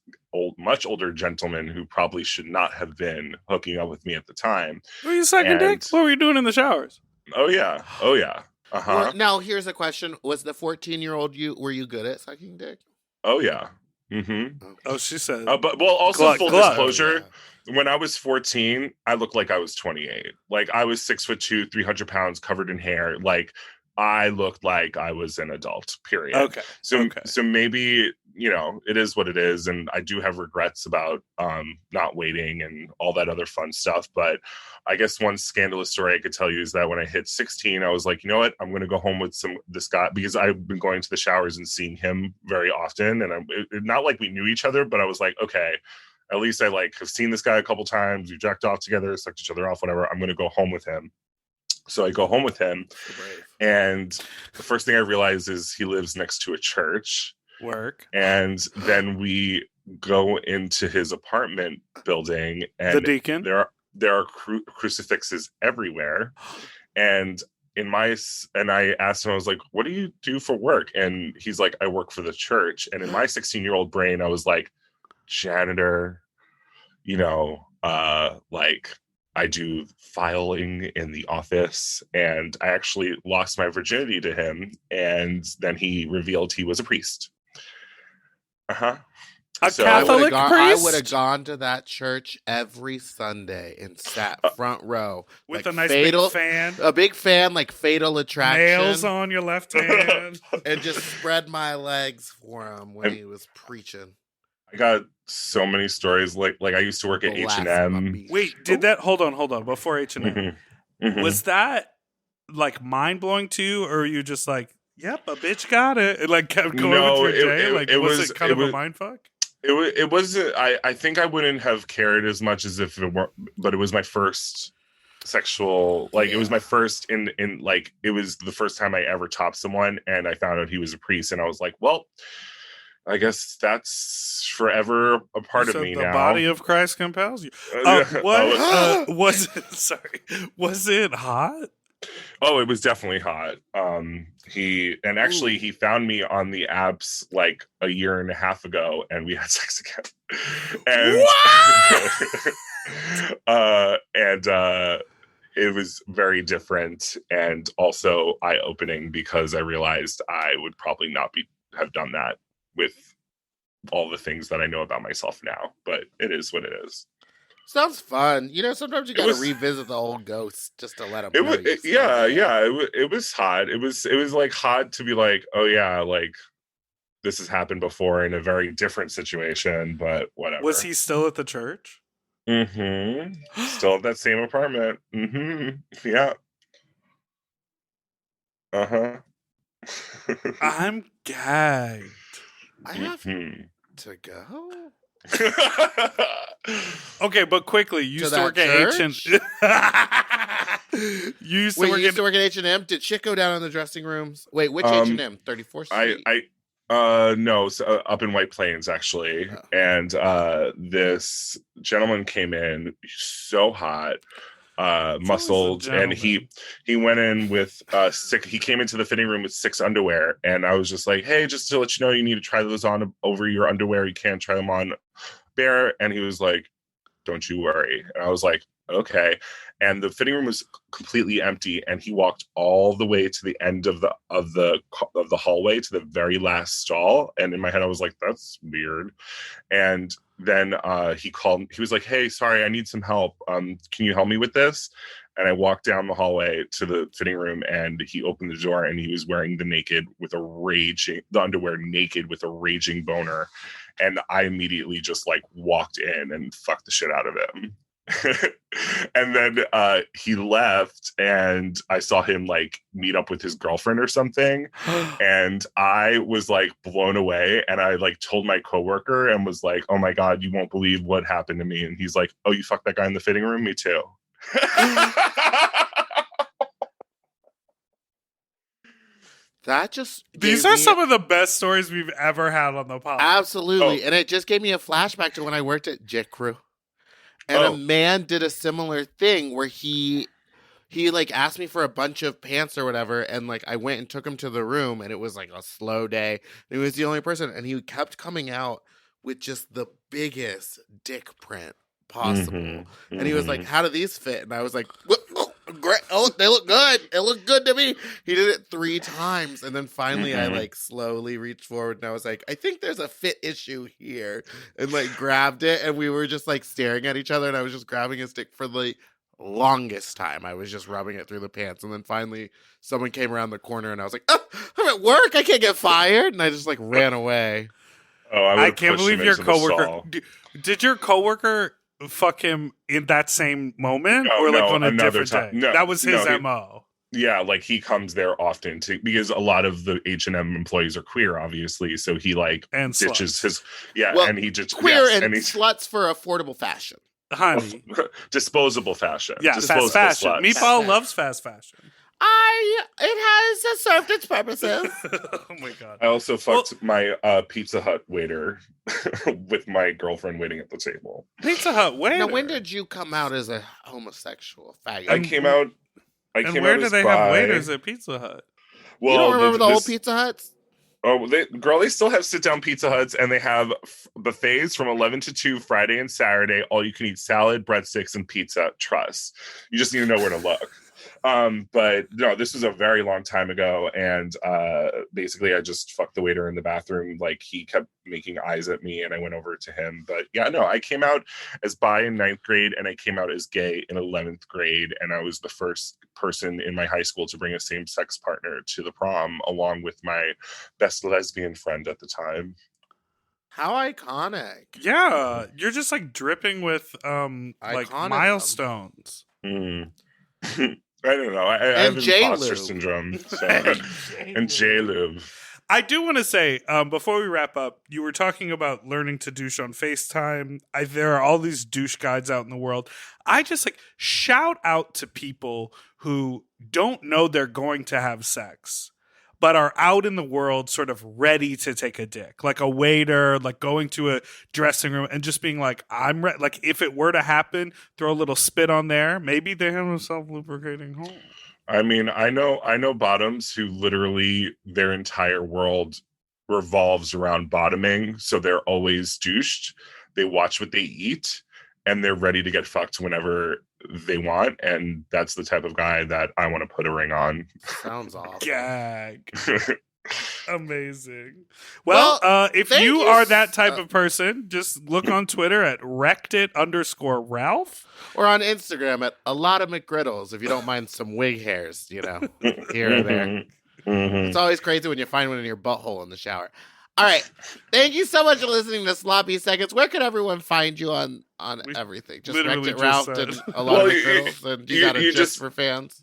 [SPEAKER 4] much older gentlemen who probably should not have been hooking up with me at the time.
[SPEAKER 1] Were you sucking dick? What were you doing in the showers?
[SPEAKER 4] Oh yeah. Oh yeah. Uh-huh.
[SPEAKER 2] Now, here's a question: was the 14-year-old you? Were you good at sucking dick?
[SPEAKER 4] Oh yeah. Mm-hmm.
[SPEAKER 1] Oh, she said.
[SPEAKER 4] But well, also
[SPEAKER 1] Glut,
[SPEAKER 4] full
[SPEAKER 1] glut.
[SPEAKER 4] disclosure,
[SPEAKER 2] Oh,
[SPEAKER 4] when I was 14, I looked like I was 28. Like I was 6'2", 300 pounds, covered in hair. Like I looked like I was an adult. Period.
[SPEAKER 1] Okay.
[SPEAKER 4] So maybe it is what it is, and I do have regrets about not waiting and all that other fun stuff. But I guess one scandalous story I could tell you is that when I hit 16, I was like, you know what, I'm going to go home with this guy, because I've been going to the showers and seeing him very often, and not like we knew each other, but I was like, okay, at least I like have seen this guy a couple times. We jacked off together, sucked each other off, whatever. I'm going to go home with him. So I go home with him, and the first thing I realize is he lives next to a church.
[SPEAKER 1] Work.
[SPEAKER 4] And then we go into his apartment building, and
[SPEAKER 1] The deacon.
[SPEAKER 4] there are crucifixes everywhere. And I asked him, I was like, what do you do for work? And he's like, I work for the church. And in my 16-year-old brain, I was like, janitor, like I do filing in the office. And I actually lost my virginity to him. And then he revealed he was a priest. Uh-huh.
[SPEAKER 1] A
[SPEAKER 4] So-
[SPEAKER 1] Catholic
[SPEAKER 2] I
[SPEAKER 1] priest?
[SPEAKER 2] would have gone to that church every Sunday and sat front row
[SPEAKER 1] With
[SPEAKER 2] like
[SPEAKER 1] a nice
[SPEAKER 2] fatal,
[SPEAKER 1] big fan.
[SPEAKER 2] a big fan, like Fatal Attraction,
[SPEAKER 1] Nails on your left hand.
[SPEAKER 2] and just spread my legs for him when
[SPEAKER 4] And-
[SPEAKER 2] he was preaching.
[SPEAKER 4] I got so many stories. Like I used to work at H&M.
[SPEAKER 2] Blasphemy.
[SPEAKER 1] Wait, did that? Hold on. Before H&M,
[SPEAKER 4] Mhm. Mhm.
[SPEAKER 1] was that like mind blowing to you, or were you just like, "Yep, a bitch got it," and like kept going
[SPEAKER 4] No,
[SPEAKER 1] with your
[SPEAKER 4] it-
[SPEAKER 1] day?
[SPEAKER 4] it-
[SPEAKER 1] Like,
[SPEAKER 4] it
[SPEAKER 1] was
[SPEAKER 4] was-
[SPEAKER 1] it kind
[SPEAKER 4] it
[SPEAKER 1] of a
[SPEAKER 4] was-
[SPEAKER 1] mind fuck?
[SPEAKER 4] It wasn't. I think I wouldn't have cared as much as if it were, but it was my first sexual. Like it was my first in like it was the first time I ever topped someone, and I found out he was a priest, and I was like, well, I guess that's forever a part
[SPEAKER 1] You
[SPEAKER 4] of
[SPEAKER 1] said
[SPEAKER 4] me
[SPEAKER 1] the
[SPEAKER 4] now.
[SPEAKER 1] body of Christ compels you.
[SPEAKER 4] Yeah.
[SPEAKER 1] What was it? Sorry, was it hot?
[SPEAKER 4] Oh, it was definitely hot. He found me on the apps like a year and a half ago, and we had sex again. And it was very different and also eye-opening, because I realized I would probably not have done that with all the things that I know about myself now. But it is what it is.
[SPEAKER 2] Sounds fun. Sometimes you
[SPEAKER 4] It
[SPEAKER 2] gotta
[SPEAKER 4] was-
[SPEAKER 2] revisit the old ghosts just to let them
[SPEAKER 4] It
[SPEAKER 2] know.
[SPEAKER 4] was, it was hot. It was like hot to be like, oh yeah, like this has happened before in a very different situation, but whatever.
[SPEAKER 1] Was he still at the church?
[SPEAKER 4] Mm-hmm. Still at that same apartment. Mm-hmm. Yeah. Uh-huh.
[SPEAKER 1] I'm gagged.
[SPEAKER 2] I have
[SPEAKER 4] Mhm.
[SPEAKER 2] to go.
[SPEAKER 1] Okay, but quickly, you
[SPEAKER 2] To
[SPEAKER 1] used to
[SPEAKER 2] that
[SPEAKER 1] work at
[SPEAKER 2] church?
[SPEAKER 1] You used to
[SPEAKER 2] Wait,
[SPEAKER 1] work
[SPEAKER 2] you used
[SPEAKER 1] at
[SPEAKER 2] to work at H&M? Did shit go down in the dressing rooms? Wait, which
[SPEAKER 4] Um,
[SPEAKER 2] H&M? 34th Street?
[SPEAKER 4] No, so, up in White Plains actually.
[SPEAKER 2] Oh.
[SPEAKER 4] And this gentleman came in so hot, muscled, and he went in with he came into the fitting room with 6 underwear, and I was just like, hey, just to let you know, you need to try those on over your underwear. You can't try them on bare. And he was like, don't you worry. And I was like, okay. And the fitting room was completely empty, and he walked all the way to the end of the hallway to the very last stall. And in my head, I was like, that's weird. And then he was like, hey, sorry, I need some help. Can you help me with this? And I walked down the hallway to the fitting room, and he opened the door, and he was wearing the underwear naked with a raging boner. And I immediately just like walked in and fucked the shit out of him. And then he left, and I saw him like meet up with his girlfriend or something. And I was like blown away, and I like told my coworker and was like, oh my God, you won't believe what happened to me. And he's like, oh, you fucked that guy in the fitting room? Me too.
[SPEAKER 2] That just
[SPEAKER 1] These
[SPEAKER 2] gave
[SPEAKER 1] are
[SPEAKER 2] me-
[SPEAKER 1] some of the best stories we've ever had on the podcast.
[SPEAKER 2] Absolutely.
[SPEAKER 4] Oh.
[SPEAKER 2] And it just gave me a flashback to when I worked at J. Crew. And a man did a similar thing where he like asked me for a bunch of pants or whatever, and like I went and took him to the room, and it was like a slow day. He was the only person, and he kept coming out with just the biggest dick print possible.
[SPEAKER 4] Mhm.
[SPEAKER 2] And he was like, how do these fit? And I was like, what? great. Oh, they look good. It looked good to me. He did it 3 times. And then finally I like slowly reached forward and I was like, I think there's a fit issue here. And like grabbed it and we were just like staring at each other and I was just grabbing his dick for the longest time. I was just rubbing it through the pants. And then finally someone came around the corner and I was like, oh, I'm at work. I can't get fired. And I just like ran away.
[SPEAKER 4] Oh,
[SPEAKER 1] I can't believe your coworker. Did your coworker fuck him in that same moment, or like on a different day?
[SPEAKER 4] No,
[SPEAKER 1] that was his MO.
[SPEAKER 4] Yeah, like he comes there often because a lot of the H&M employees are queer, obviously. So he like
[SPEAKER 1] and
[SPEAKER 4] ditches
[SPEAKER 1] sluts.
[SPEAKER 4] his and he just
[SPEAKER 2] queer and sluts for affordable fashion,
[SPEAKER 1] honey,
[SPEAKER 4] disposable fashion.
[SPEAKER 1] Yeah,
[SPEAKER 4] disposable
[SPEAKER 1] fast fashion.
[SPEAKER 4] sluts.
[SPEAKER 1] Meatball loves fast fashion.
[SPEAKER 2] It has served its purposes.
[SPEAKER 1] Oh my god!
[SPEAKER 4] I also fucked my Pizza Hut waiter with my girlfriend waiting at the table.
[SPEAKER 1] Pizza Hut waiter.
[SPEAKER 2] Now, when did you come out as a homosexual faggot?
[SPEAKER 4] I came out.
[SPEAKER 1] And where do they have waiters at Pizza Hut?
[SPEAKER 2] Well, you don't remember the old Pizza Huts?
[SPEAKER 4] Oh, they still have sit-down Pizza Huts, and they have buffets from 11 to 2 Friday and Saturday. All you can eat salad, breadsticks, and pizza. Trust. You just need to know where to look. But no, this was a very long time ago, and basically I just fucked the waiter in the bathroom. Like he kept making eyes at me, and I went over to him. But yeah, no, I came out as bi in 9th grade, and I came out as gay in 11th grade, and I was the first person in my high school to bring a same-sex partner to the prom, along with my best lesbian friend at the time.
[SPEAKER 2] How iconic!
[SPEAKER 1] Yeah, you're just like dripping with like milestones.
[SPEAKER 4] I don't know. I have imposter syndrome. So. And J-Lube.
[SPEAKER 1] I do want to say, before we wrap up, you were talking about learning to douche on FaceTime. There are all these douche guides out in the world. I just like shout out to people who don't know they're going to have sex, but are out in the world sort of ready to take a dick. Like a waiter, like going to a dressing room and just being like, I'm ready. Like if it were to happen, throw a little spit on there. Maybe they have a self-lubricating hole.
[SPEAKER 4] I mean, I know bottoms who literally their entire world revolves around bottoming. So they're always douched. They watch what they eat and they're ready to get fucked whenever they want. And that's the type of guy that I want to put a ring on.
[SPEAKER 2] Sounds awesome.
[SPEAKER 1] Gag. Amazing. Well, if you are that type of person, just look on Twitter at wrecked_Ralph.
[SPEAKER 2] Or on Instagram at Alotta McGriddles, if you don't mind some wig hairs, you know, here or there. It's always crazy when you find one in your butthole in the shower. All right. Thank you so much for listening to Sloppy Seconds. Where can everyone find you on everything? Just Wrecked It Ralph and Alotta McGriddles? And you got a Just for Fans?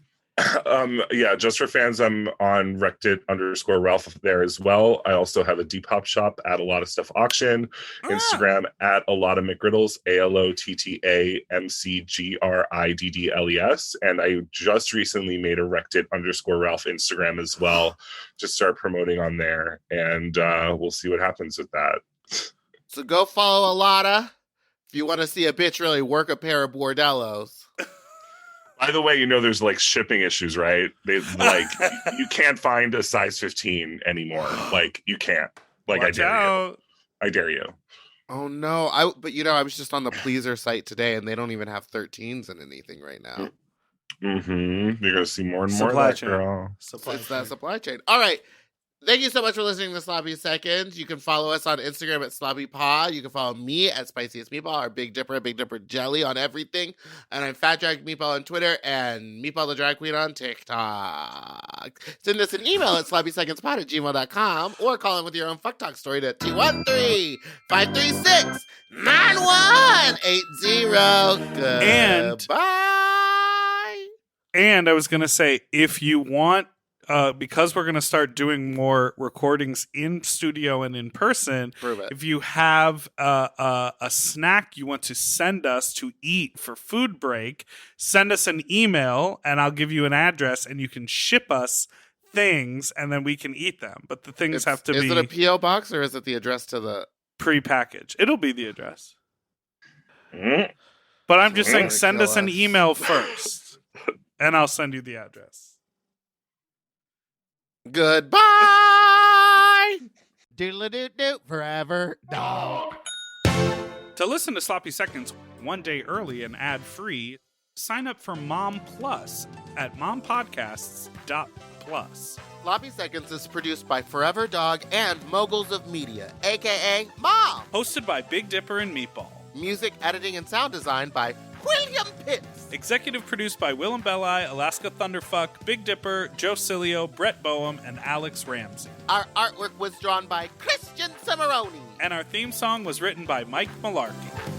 [SPEAKER 4] Yeah, just for fans, I'm on Wrecked_Ralph there as well. I also have a Depop shop at A Lot of Stuff Auction, Instagram at Alotta McGriddles, ALOTTAMCGRIDDLES, and I just recently made a Wrecked_Ralph Instagram as well. Just start promoting on there, and we'll see what happens with that.
[SPEAKER 2] So go follow Alotta if you want to see a bitch really work a pair of bordellos.
[SPEAKER 4] By the way, you know there's like shipping issues, right? They like you can't find a size 15 anymore. Like you can't. Like
[SPEAKER 1] Watch out.
[SPEAKER 4] I dare you.
[SPEAKER 2] Oh no! But you know, I was just on the Pleaser site today, and they don't even have 13s in anything right now.
[SPEAKER 4] Mm-hmm. You're gonna see more and more
[SPEAKER 1] supply
[SPEAKER 4] of that,
[SPEAKER 1] chain.
[SPEAKER 4] girl.
[SPEAKER 2] It's that supply chain. All right. Thank you so much for listening to Sloppy Seconds. You can follow us on Instagram at Sloppy Pod. You can follow me at Spiciest Meatball, our Big Dipper Jelly on everything. And I'm Fat Drag Meatball on Twitter and Meatball the Drag Queen on TikTok. Send us an email at sloppysecondspod@gmail.com or call in with your own fuck talk story to 213-536-9180. Goodbye.
[SPEAKER 1] And I was going to say, if you want, because we're going to start doing more recordings in studio and in person, if you have a snack you want to send us to eat for food break, send us an email and I'll give you an address and you can ship us things and then we can eat them. But the things have to be...
[SPEAKER 2] Is it a P.O. box or is it the address to the...
[SPEAKER 1] Pre-package. It'll be the address. But I'm just saying, send us an email first and I'll send you the address.
[SPEAKER 2] Goodbye. Doodle-doo-doo forever, dog.
[SPEAKER 1] To listen to Sloppy Seconds one day early and ad-free, sign up for Mom Plus at mompodcasts.plus.
[SPEAKER 2] Sloppy Seconds is produced by Forever Dog and Moguls of Media, aka Mom.
[SPEAKER 1] Hosted by Big Dipper and Meatball.
[SPEAKER 2] Music, editing, and sound design by William Pitts.
[SPEAKER 1] Executive produced by Willem Belli, Alaska Thunderfuck, Big Dipper, Joe Cilio, Brett Boehm, and Alex Ramsey.
[SPEAKER 2] Our artwork was drawn by Christian Cimarroni.
[SPEAKER 1] And our theme song was written by Mike Malarkey.